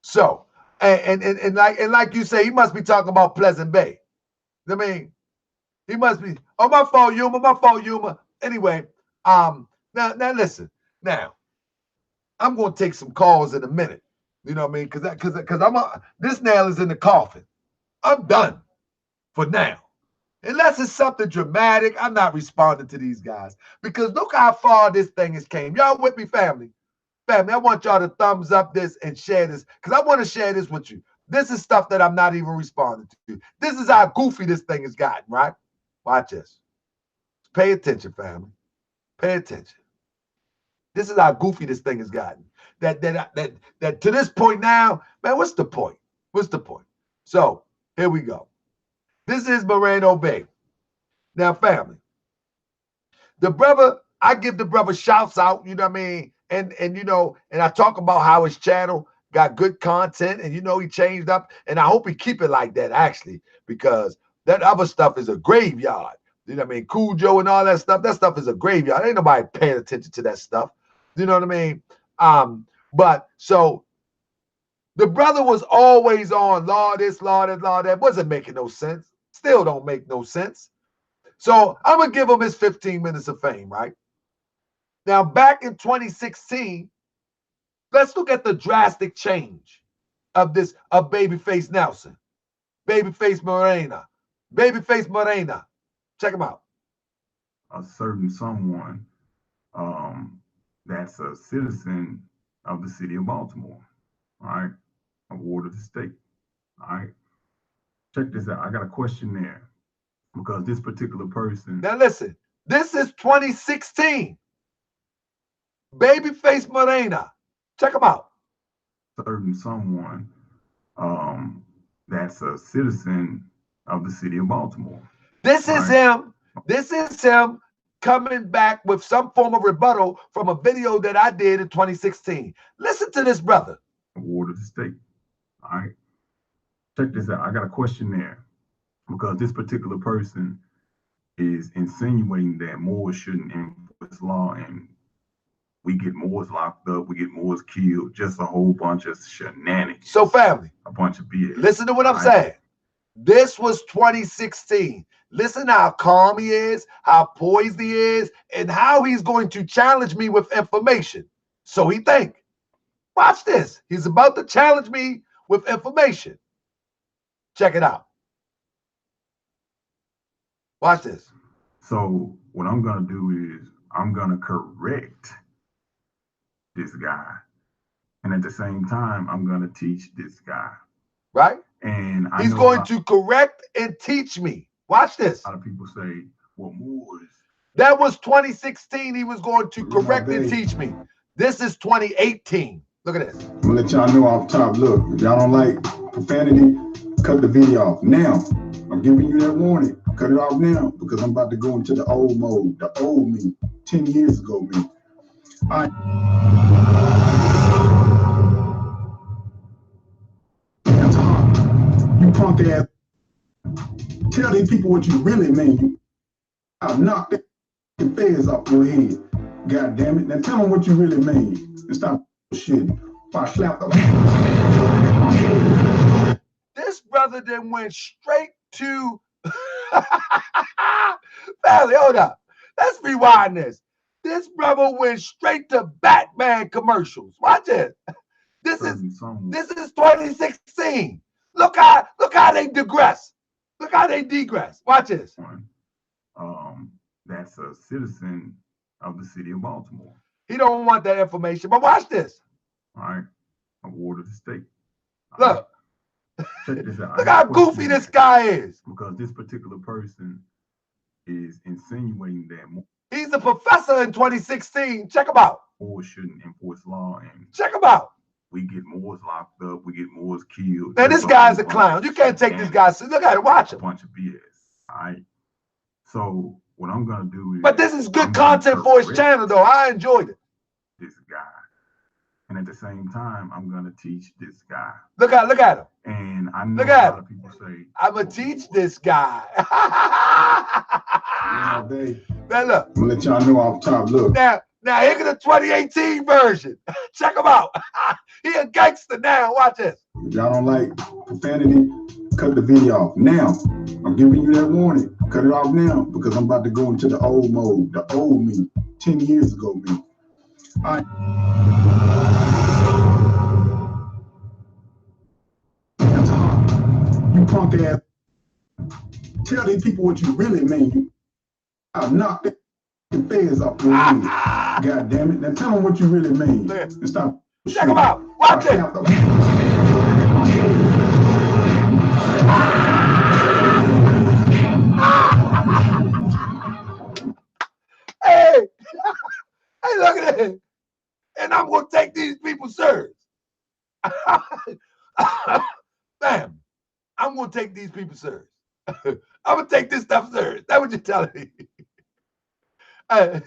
So, and like you say, he must be talking about Pleasant Bay. I mean, he must be, oh, my fault, Yuma. Anyway, now listen. Now, I'm going to take some calls in a minute. You know what I mean? Because this nail is in the coffin. I'm done for now. Unless it's something dramatic, I'm not responding to these guys. Because look how far this thing has came. Y'all with me, family? Family, I want y'all to thumbs up this and share this. Because I want to share this with you. This is stuff that I'm not even responding to. This is how goofy this thing has gotten, right? Watch this. Pay attention, family. Pay attention. This is how goofy this thing has gotten. That to this point now, man, what's the point? What's the point? So here we go. This is Moreno Bay. Now, family, the brother, I give the brother shouts out, you know what I mean? And you know, and I talk about how his channel got good content, and you know, he changed up, and I hope he keep it like that, actually, because that other stuff is a graveyard. You know what I mean? Cujo and all that stuff is a graveyard. Ain't nobody paying attention to that stuff. You know what I mean? But so the brother was always on law this, law that, law that. Wasn't making no sense. Still don't make no sense. So I'm going to give him his 15 minutes of fame, right? Now, back in 2016, let's look at the drastic change of Babyface Nelson, Babyface Morena. Check him out. A certain someone that's a citizen of the city of Baltimore, all right? A ward of the state, all right? Check this out. I got a question there because this particular person. Now listen, this is 2016. Babyface Morena. Check him out. Certain someone that's a citizen of the city of Baltimore. This is him. This is him coming back with some form of rebuttal from a video that I did in 2016. Listen to this brother. Award of the state. All right. Check this out. I got a question there because this particular person is insinuating that Moors shouldn't enforce law and we get Moors locked up, we get Moors killed, just a whole bunch of shenanigans. So family, a bunch of BS. Listen to what I'm saying. This was 2016. Listen how calm he is, how poised he is, and how he's going to challenge me with information. So he think. Watch this. He's about to challenge me with information. Check it out. Watch this. So what I'm going to do is I'm going to correct this guy. And at the same time, I'm going to teach this guy. Right? And he's going to correct and teach me. Watch this. A lot of people say, well, Moors. That was 2016. He was going to correct and teach me. This is 2018. Look at this. I'm gonna let y'all know off top. Look, if y'all don't like profanity, cut the video off. Now, I'm giving you that warning. Cut it off now because I'm about to go into the old mode, the old me, 10 years ago me. All right. That's hard. You punk ass. Tell these people what you really mean. I'll knock the feds off your head. God damn it. Now tell them what you really mean. And stop shit. I slap them. This brother then went straight to family, hold up. Let's rewind this. This brother went straight to Batman commercials. Watch it. This is 2016. Look how they digress. Look how they digress. Watch this. That's a citizen of the city of Baltimore. He don't want that information, but watch this. All right. Award of the state. Look. Check this out. Look how goofy this guy is. Because this particular person is insinuating that he's a professor in 2016. Check him out. Moors shouldn't enforce law and check him out. We get Moors locked up. We get Moors killed. Man, this guy's a clown. You can't take this guy. Look at it. Watch him. A bunch of BS. All right. So what I'm gonna do is. But this is good content for his channel, though. I enjoyed it. This guy, and at the same time, I'm gonna teach this guy. Look at him. And I know look at a lot of people say, I'm gonna teach this guy. Man, look. I'm gonna let y'all know off top. Look. Now here go the 2018 version. Check him out. He a gangster now. Watch this. If y'all don't like profanity, cut the video off. Now, I'm giving you that warning. Cut it off now because I'm about to go into the old mode, the old me, 10 years ago me. All right. That's hard. You punk ass. Tell these people what you really mean. I'll knock the feds off your head. God damn it. Now tell them what you really mean. And stop. Check them out. Watch it. Hey, look at it. And I'm going to take these people serious. Bam. I'm going to take these people serious. I'm going to take this stuff serious. That's what you're telling me. I'm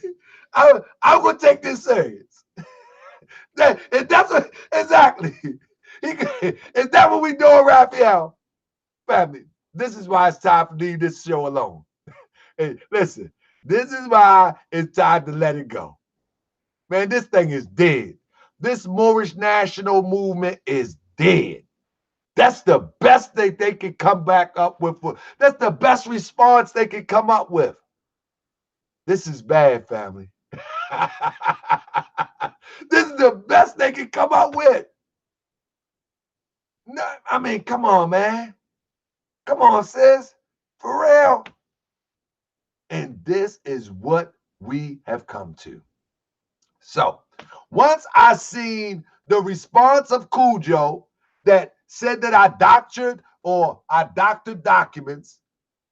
going to take this serious. That's what, exactly. Is that what we doing, Raphael? Family, this is why it's time to leave this show alone. Hey, listen, this is why it's time to let it go. Man, this thing is dead. This Moorish national movement is dead. That's the best they can come back up with. That's the best response they can come up with. This is bad, family. This is the best they can come up with. No, I mean, come on, man. Come on, sis. For real. And this is what we have come to. So, once I seen the response of Cujo that said that I doctored documents,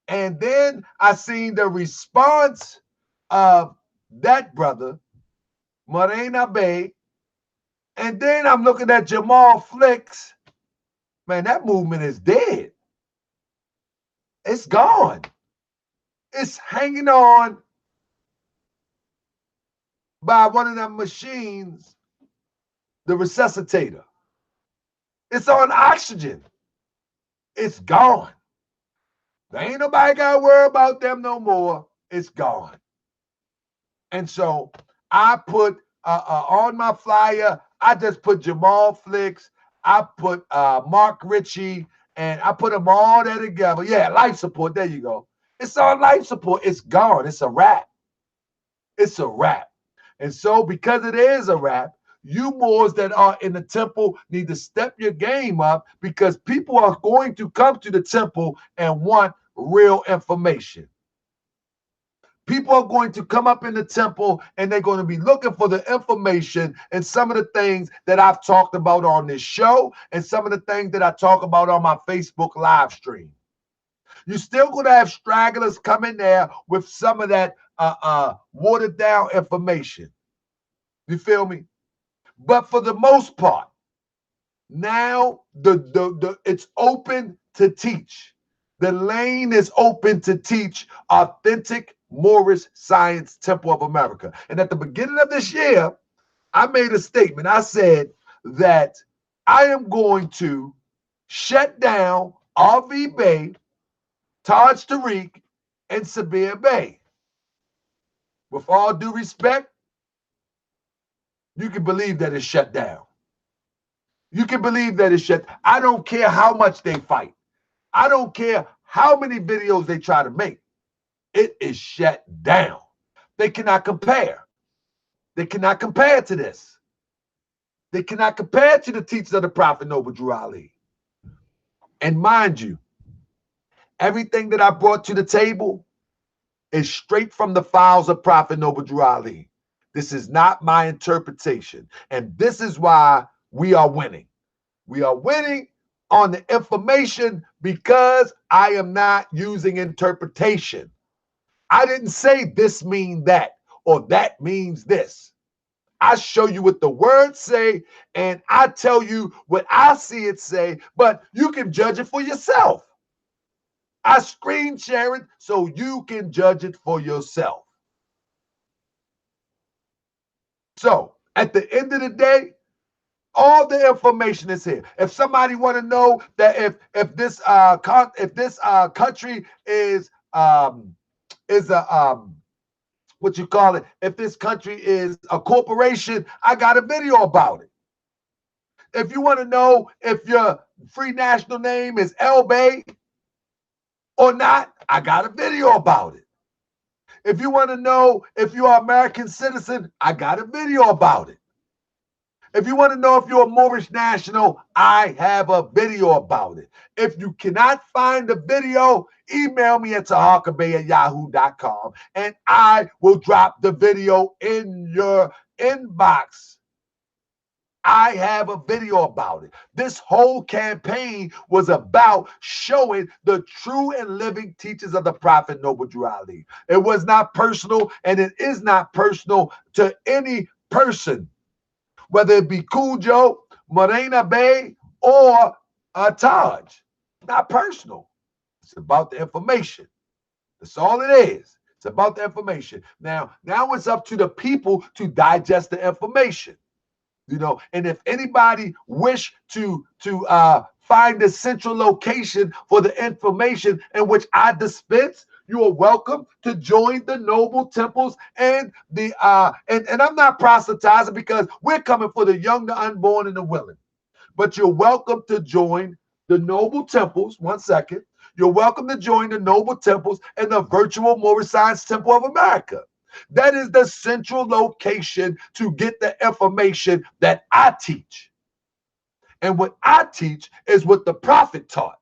and then I seen the response of that brother, Morena Bay, and then I'm looking at Jamal Flicks. Man, that movement is dead. It's gone. It's hanging on by one of them machines, the resuscitator. It's on oxygen. It's gone. There ain't nobody got to worry about them no more. It's gone. And so I put on my flyer, I just put Jamal Flicks, I put Mark Ritchie, and I put them all there together. Yeah, life support. There you go. It's on life support. It's gone. It's a wrap. It's a wrap. And so because it is a wrap, you Moors that are in the temple need to step your game up, because people are going to come to the temple and want real information. People are going to come up in the temple and they're going to be looking for the information and some of the things that I've talked about on this show and some of the things that I talk about on my Facebook live stream. You're still going to have stragglers come in there with some of that watered down information. You feel me? But for the most part, now it's open to teach. The lane is open to teach authentic Moorish Science Temple of America. And at the beginning of this year, I made a statement. I said that I am going to shut down RV Bay, Taj Tariq, and Sabir Bay. With all due respect, you can believe that it's shut down. You can believe that it's shut. I don't care how much they fight. I don't care how many videos they try to make. It is shut down. They cannot compare. They cannot compare to this. They cannot compare to the teachings of the Prophet Noble Drew Ali. And mind you, everything that I brought to the table is straight from the files of Prophet Noble Drew Ali. This is not my interpretation. And this is why we are winning. We are winning on the information because I am not using interpretation. I didn't say this means that or that means this. I show you what the words say and I tell you what I see it say, but you can judge it for yourself. I screen share it so you can judge it for yourself. So at the end of the day, all the information is here. If somebody want to know that if this country is a what you call it, if this country is a corporation, I got a video about it. If you want to know if your free national name is El Bay or not, I got a video about it. If you want to know if you are American citizen, I got a video about it. If you want to know if you're a Moorish national, I have a video about it. If you cannot find the video, email me at taharkabay@yahoo.com and I will drop the video in your inbox. I have a video about it. This whole campaign was about showing the true and living teachings of the Prophet Noble Drew Ali. It was not personal, and it is not personal to any person, whether it be Cujo, Morena Bay, or Taj. Not personal. It's about the information. That's all it is. It's about the information. Now it's up to the people to digest the information. You know, and if anybody wish to find the central location for the information in which I dispense, you are welcome to join the noble temples and the and I'm not proselytizing because we're coming for the young, the unborn, and the willing. But you're welcome to join the noble temples. One second. You're welcome to join the noble temples and the virtual Moorish Science Temple of America. That is the central location to get the information that I teach. And what I teach is what the Prophet taught.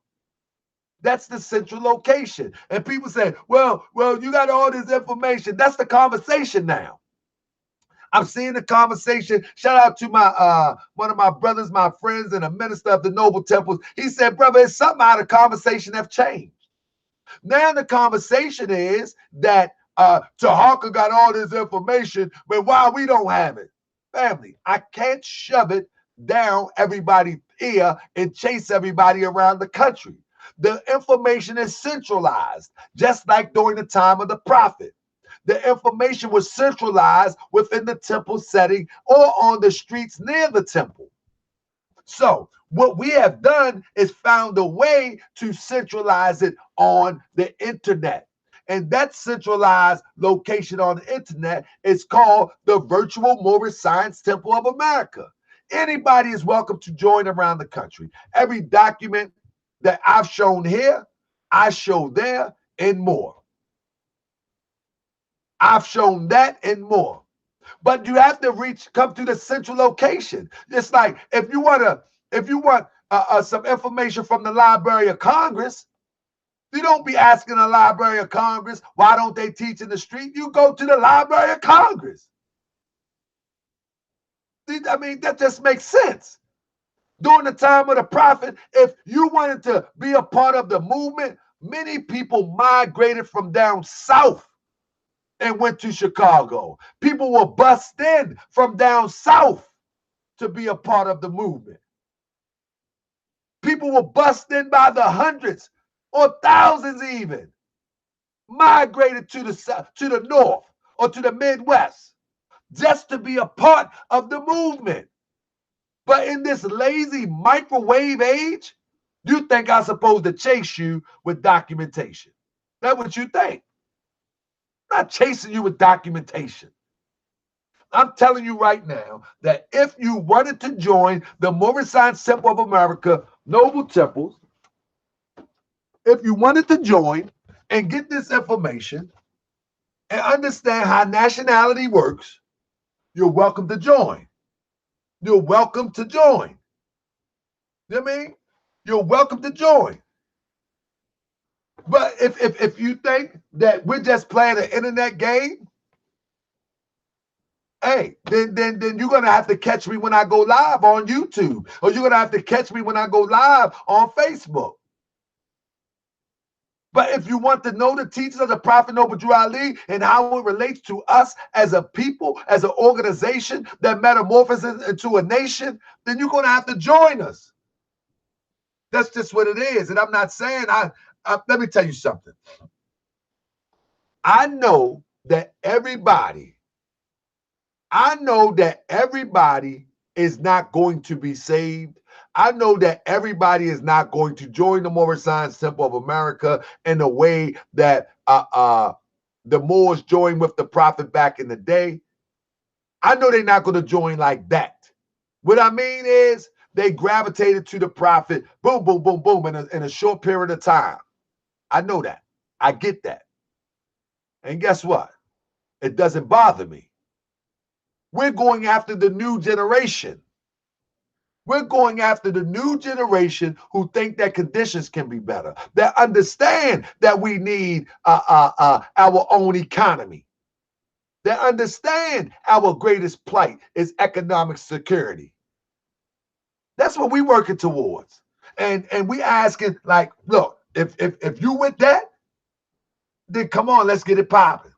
That's the central location. And people say, well, you got all this information. That's the conversation now. I'm seeing the conversation. Shout out to my one of my brothers, my friends, and a minister of the Noble Temples. He said, brother, it's something out of conversation have changed. Now the conversation is that Taharka got all this information, but why we don't have it? Family, I can't shove it down everybody's ear and chase everybody around the country. The information is centralized, just like during the time of the prophet. The information was centralized within the temple setting or on the streets near the temple. So what we have done is found a way to centralize it on the internet. And that centralized location on the internet is called the Virtual Moorish Science Temple of America. Anybody is welcome to join around the country. Every document that I've shown here, I show there and more. I've shown that and more. But you have to come to the central location. It's like if you want some information from the Library of Congress, you don't be asking the Library of Congress, why don't they teach in the street? You go to the Library of Congress. I mean, that just makes sense. During the time of the prophet, if you wanted to be a part of the movement, many people migrated from down south and went to Chicago. People were bussed in from down south to be a part of the movement. People were bussed in by the hundreds or thousands even, migrated to the south, to the north, or to the Midwest, just to be a part of the movement. But in this lazy microwave age, you think I'm supposed to chase you with documentation. That's what you think. I'm not chasing you with documentation. I'm telling you right now that if you wanted to join the Moorish Science Temple of America Noble Temples, if you wanted to join and get this information and understand how nationality works, you're welcome to join. You're welcome to join. You know what I mean? You're welcome to join. But if you think that we're just playing an internet game, hey, then you're gonna have to catch me when I go live on YouTube, or you're gonna have to catch me when I go live on Facebook. But if you want to know the teachings of the Prophet Noble Drew Ali and how it relates to us as a people, as an organization that metamorphoses into a nation, then you're gonna have to join us. That's just what it is. And I'm not saying let me tell you something. I know that everybody is not going to be saved. I know that everybody is not going to join the Moorish Science Temple of America in the way that the Moors joined with the prophet back in the day. I know they're not going to join like that. What I mean is they gravitated to the prophet, boom, boom, boom, boom, in a short period of time. I know that. I get that. And guess what? It doesn't bother me. We're going after the new generation. We're going after the new generation who think that conditions can be better, that understand that we need our own economy, that understand our greatest plight is economic security. That's what we're working towards. And we asking, like, look, if you with that, then come on, let's get it popping.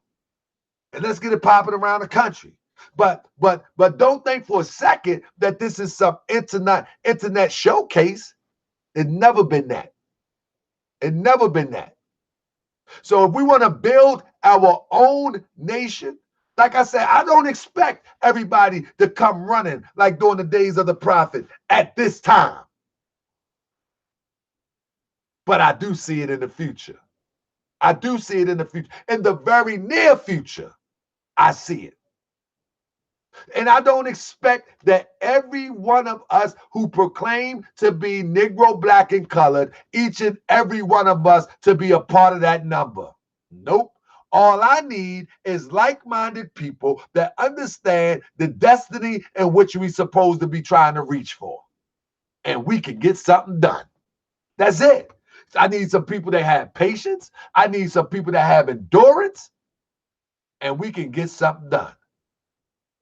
And let's get it popping around the country. But don't think for a second that this is some internet showcase. It never been that. It never been that. So if we want to build our own nation, like I said, I don't expect everybody to come running like during the days of the prophet at this time. But I do see it in the future. I do see it in the future. In the very near future, I see it. And I don't expect that every one of us who proclaim to be Negro, black, and colored, each and every one of us to be a part of that number. Nope. All I need is like-minded people that understand the destiny in which we're supposed to be trying to reach for. And we can get something done. That's it. I need some people that have patience. I need some people that have endurance. And we can get something done.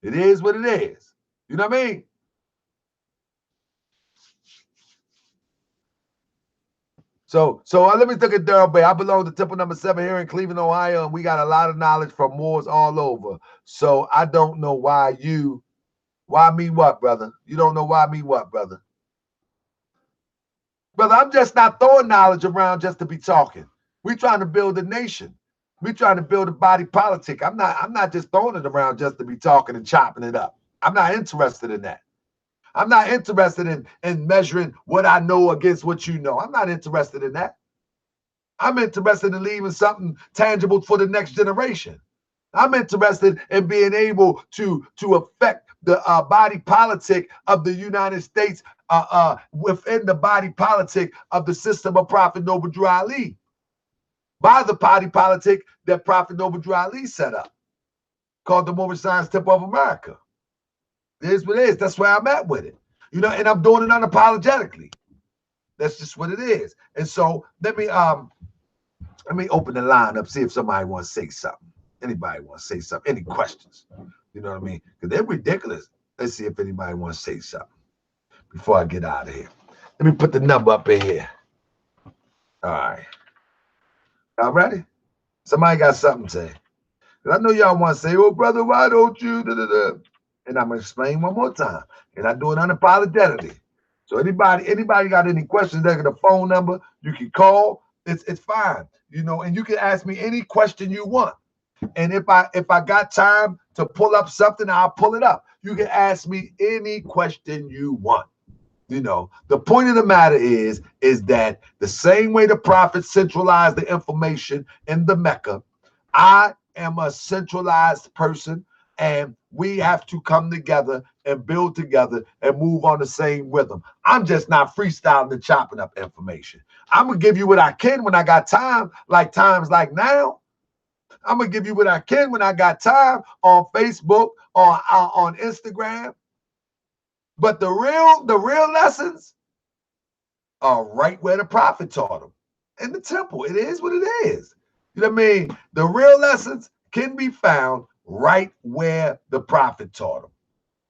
It is what it is. You know what I mean? So let me look at Durham Bay. I belong to Temple number 7 here in Cleveland, Ohio, and we got a lot of knowledge from Moors all over. So I don't know why me what, brother? You don't know why me what, brother? Brother, I'm just not throwing knowledge around just to be talking. We're trying to build a nation. We're trying to build a body politic. I'm not just throwing it around just to be talking and chopping it up. I'm not interested in that. I'm not interested in measuring what I know against what you know. I'm not interested in that. I'm interested in leaving something tangible for the next generation. I'm interested in being able to affect the body politic of the United States within the body politic of the system of Prophet Noble Drew Ali, by the body politic that Prophet Noble Drew Ali set up, called the Moorish Temple of America. It is what it is. That's where I'm at with it. You know, and I'm doing it unapologetically. That's just what it is. And so let me open the line up, see if somebody wants to say something. Anybody want to say something? Any questions? You know what I mean? Because they're ridiculous. Let's see if anybody wants to say something before I get out of here. Let me put the number up in here. All right. Y'all ready? Somebody got something to say. Because I know y'all want to say, oh, brother, why don't you? Da, da, da. And I'm going to explain one more time. And I do it unapologetically. So anybody got any questions, they got a phone number, you can call. It's fine. You know, and you can ask me any question you want. And if I got time to pull up something, I'll pull it up. You can ask me any question you want. You know, the point of the matter is that the same way the prophet centralized the information in the Mecca, I am a centralized person, and we have to come together and build together and move on the same rhythm. I'm just not freestyling and chopping up information. I'm going to give you what I can when I got time, like times like now. I'm going to give you what I can when I got time on Facebook, on Instagram. But the real lessons are right where the prophet taught them, in the temple. It is what it is. You know what I mean? The real lessons can be found right where the prophet taught them.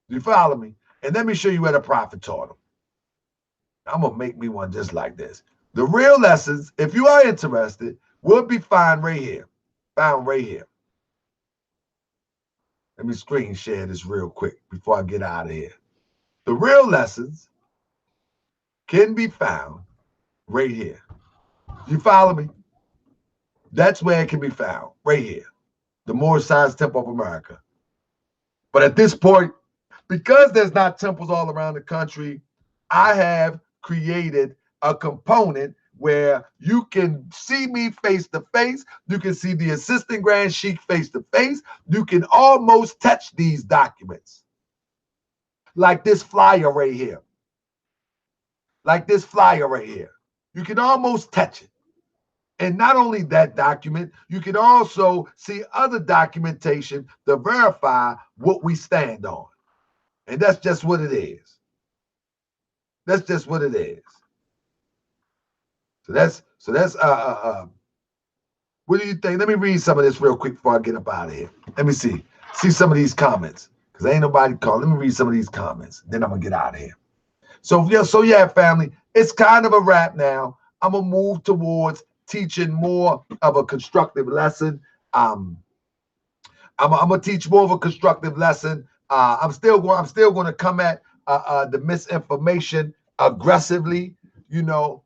You follow me? And let me show you where the prophet taught them. I'm going to make me one just like this. The real lessons, if you are interested, will be found right here. Found right here. Let me screen share this real quick before I get out of here. The real lessons can be found right here. You follow me? That's where it can be found, right here. The Moorish Temple of America. But at this point, because there's not temples all around the country, I have created a component where you can see me face to face. You can see the assistant grand sheikh face to face. You can almost touch these documents. Like this flyer right here. Like this flyer right here. You can almost touch it. And not only that document, you can also see other documentation to verify what we stand on. And that's just what it is. That's just what it is. So that's what do you think? Let me read some of this real quick before I get up out of here. Let me see some of these comments, because ain't nobody calling. Let me read some of these comments, then I'm gonna get out of here. So yeah, family, it's kind of a wrap now. I'm gonna move towards teaching more of a constructive lesson. I'm gonna teach more of a constructive lesson. I'm still going to come at the misinformation aggressively. You know,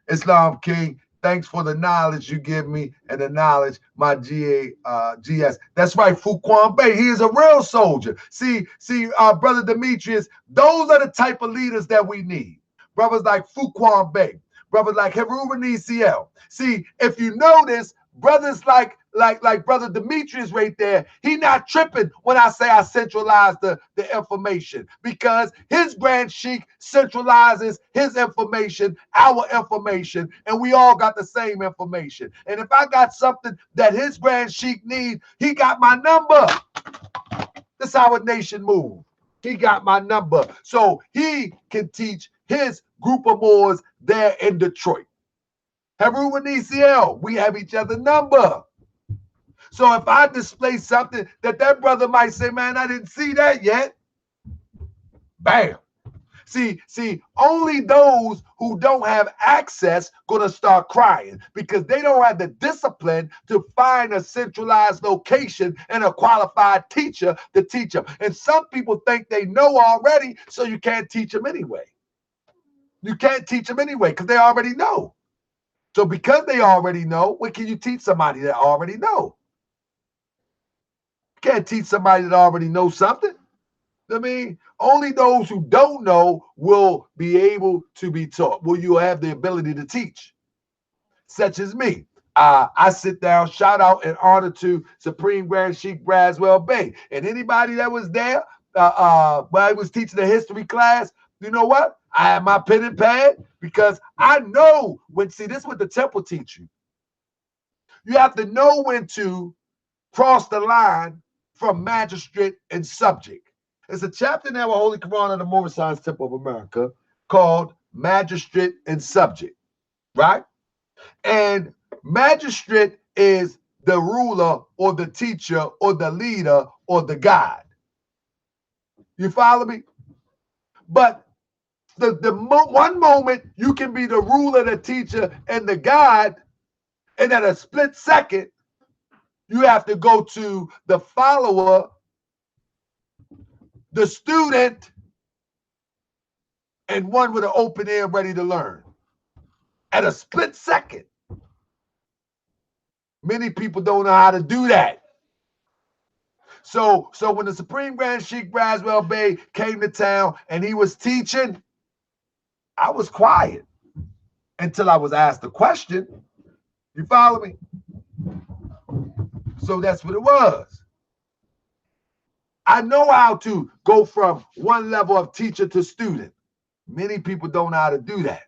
Islam King, thanks for the knowledge you give me and the knowledge my GS. That's right, Fuquan Bey. He is a real soldier. See, Brother Demetrius, those are the type of leaders that we need. Brothers like Fuquan Bey, brothers like Heruba CL. See, if you notice, brothers like Brother Demetrius right there, he not tripping when I say I centralize the information, because his Grand Sheikh centralizes his information, our information, and we all got the same information. And if I got something that his Grand Sheikh need, he got my number. That's how a nation moves. He got my number, so he can teach his group of Moors there in Detroit. Heruba ECL, we have each other's number. So if I display something that brother might say, man, I didn't see that yet. Bam. See, only those who don't have access gonna start crying, because they don't have the discipline to find a centralized location and a qualified teacher to teach them. And some people think they know already, so you can't teach them anyway. You can't teach them anyway because they already know. So because they already know, what can you teach somebody that already know? You can't teach somebody that already knows something. I mean, only those who don't know will be able to be taught. Will you have the ability to teach? Such as me. I sit down, shout out and honor to Supreme Grand Sheikh Braswell Bey. And anybody that was there when I was teaching the history class, you know what? I had my pen and pad because I know when, see, this is what the temple teach you. You have to know when to cross the line from magistrate and subject. It's a chapter in our Holy Quran of the Moorish Temple of America called Magistrate and Subject, right? And magistrate is the ruler or the teacher or the leader or the guide. You follow me? But one moment you can be the ruler, the teacher, and the guide, and at a split second, you have to go to the follower, the student, and one with an open ear ready to learn. At a split second. Many people don't know how to do that. So when the Supreme Grand Sheikh Braswell Bey came to town and he was teaching, I was quiet until I was asked a question. You follow me? So that's what it was. I know how to go from one level of teacher to student. Many people don't know how to do that.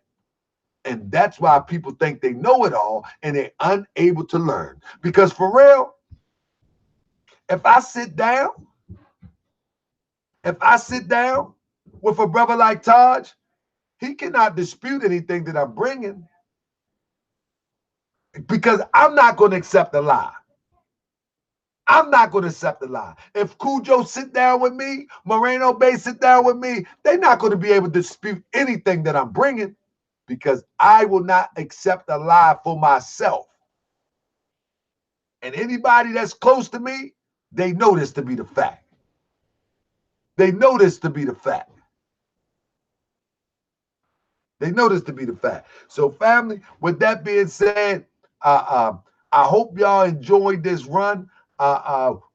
And that's why people think they know it all and they're unable to learn. Because for real, if I sit down with a brother like Taj, he cannot dispute anything that I'm bringing because I'm not going to accept a lie. I'm not going to accept a lie. If Cujo sit down with me, Moreno Bay sit down with me, they're not going to be able to dispute anything that I'm bringing because I will not accept a lie for myself. And anybody that's close to me, they know this to be the fact. They know this to be the fact. They know this to be the fact. So, family, with that being said, I hope y'all enjoyed this run.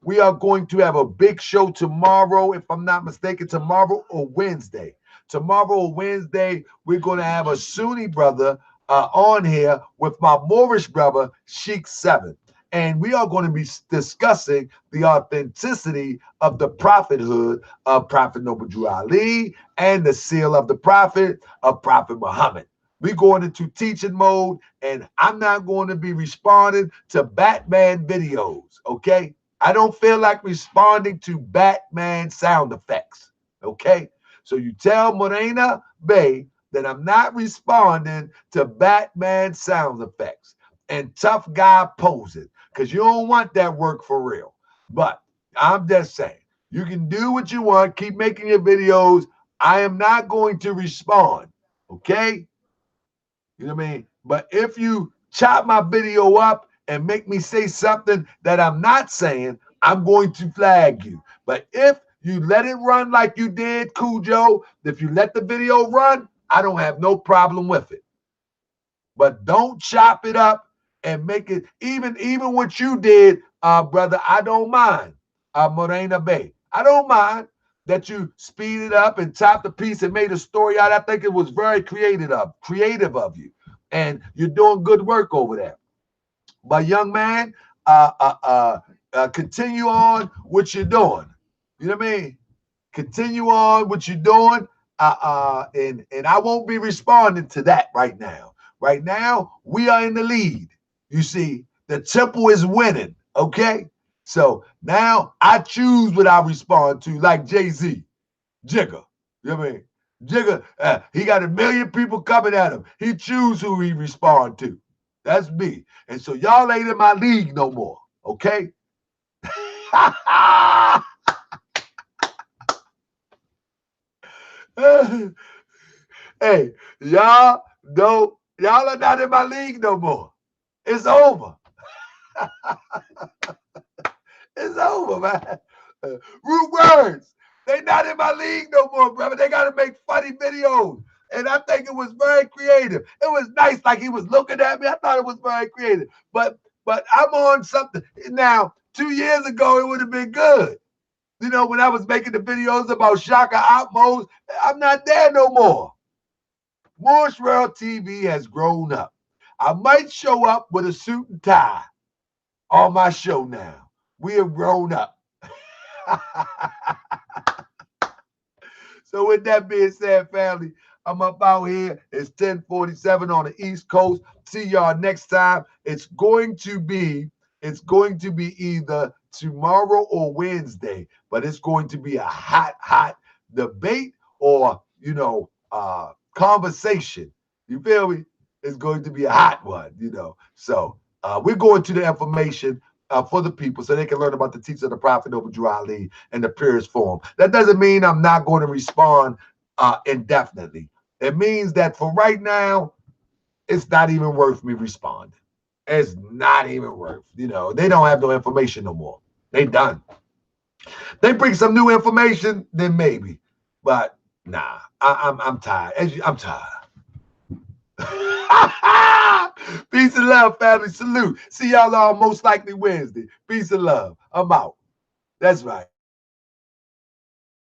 We are going to have a big show tomorrow, if I'm not mistaken, tomorrow or Wednesday. Tomorrow or Wednesday, we're going to have a Sunni brother on here with my Moorish brother, Sheikh 7. And we are going to be discussing the authenticity of the prophethood of Prophet Noble Drew Ali and the seal of the prophet of Prophet Muhammad. We're going into teaching mode, and I'm not going to be responding to Batman videos, okay? I don't feel like responding to Batman sound effects, okay? So you tell Morena Bay that I'm not responding to Batman sound effects and tough guy posing, because you don't want that work for real. But I'm just saying, you can do what you want, keep making your videos. I am not going to respond, okay? You know what I mean? But if you chop my video up and make me say something that I'm not saying, I'm going to flag you. But if you let it run like you did, Cujo, if you let the video run, I don't have no problem with it. But don't chop it up and make it, even what you did, brother, I don't mind, Morena Bay. I don't mind that you speed it up and chopped the piece and made a story out. I think it was very creative of you. And you're doing good work over there. But young man, continue on what you're doing. You know what I mean? Continue on what you're doing. And I won't be responding to that right now. Right now, we are in the lead. You see, the temple is winning, okay? So now I choose what I respond to, like Jay-Z, Jigga. You know what I mean? Jigga, he got 1 million people coming at him. He choose who he respond to. That's me. And so y'all ain't in my league no more, okay? Hey, y'all are not in my league no more. It's over. It's over, man. Root words. They not in my league no more, brother. They got to make funny videos. And I think it was very creative. It was nice, like he was looking at me. I thought it was very creative. But I'm on something. Now, 2 years ago, it would have been good. You know, when I was making the videos about Shaka Outmost, I'm not there no more. Moorish World TV has grown up. I might show up with a suit and tie on my show now. We have grown up. So with that being said, family, I'm up out here. It's 10:47 on the East Coast. See y'all next time. It's going to be either tomorrow or Wednesday, but it's going to be a hot debate or, conversation. You feel me? It's going to be a hot one, So we're going to the information for the people so they can learn about the teaching of the Prophet Noble Drew Ali in the purest form. That doesn't mean I'm not going to respond indefinitely. It means that for right now, it's not even worth me responding. It's not even worth, they don't have no information no more. They done. They bring some new information, then maybe. But nah, I'm tired. I'm tired. Peace and love, family. Salute. See y'all on most likely Wednesday. Peace and love. I'm out. That's right.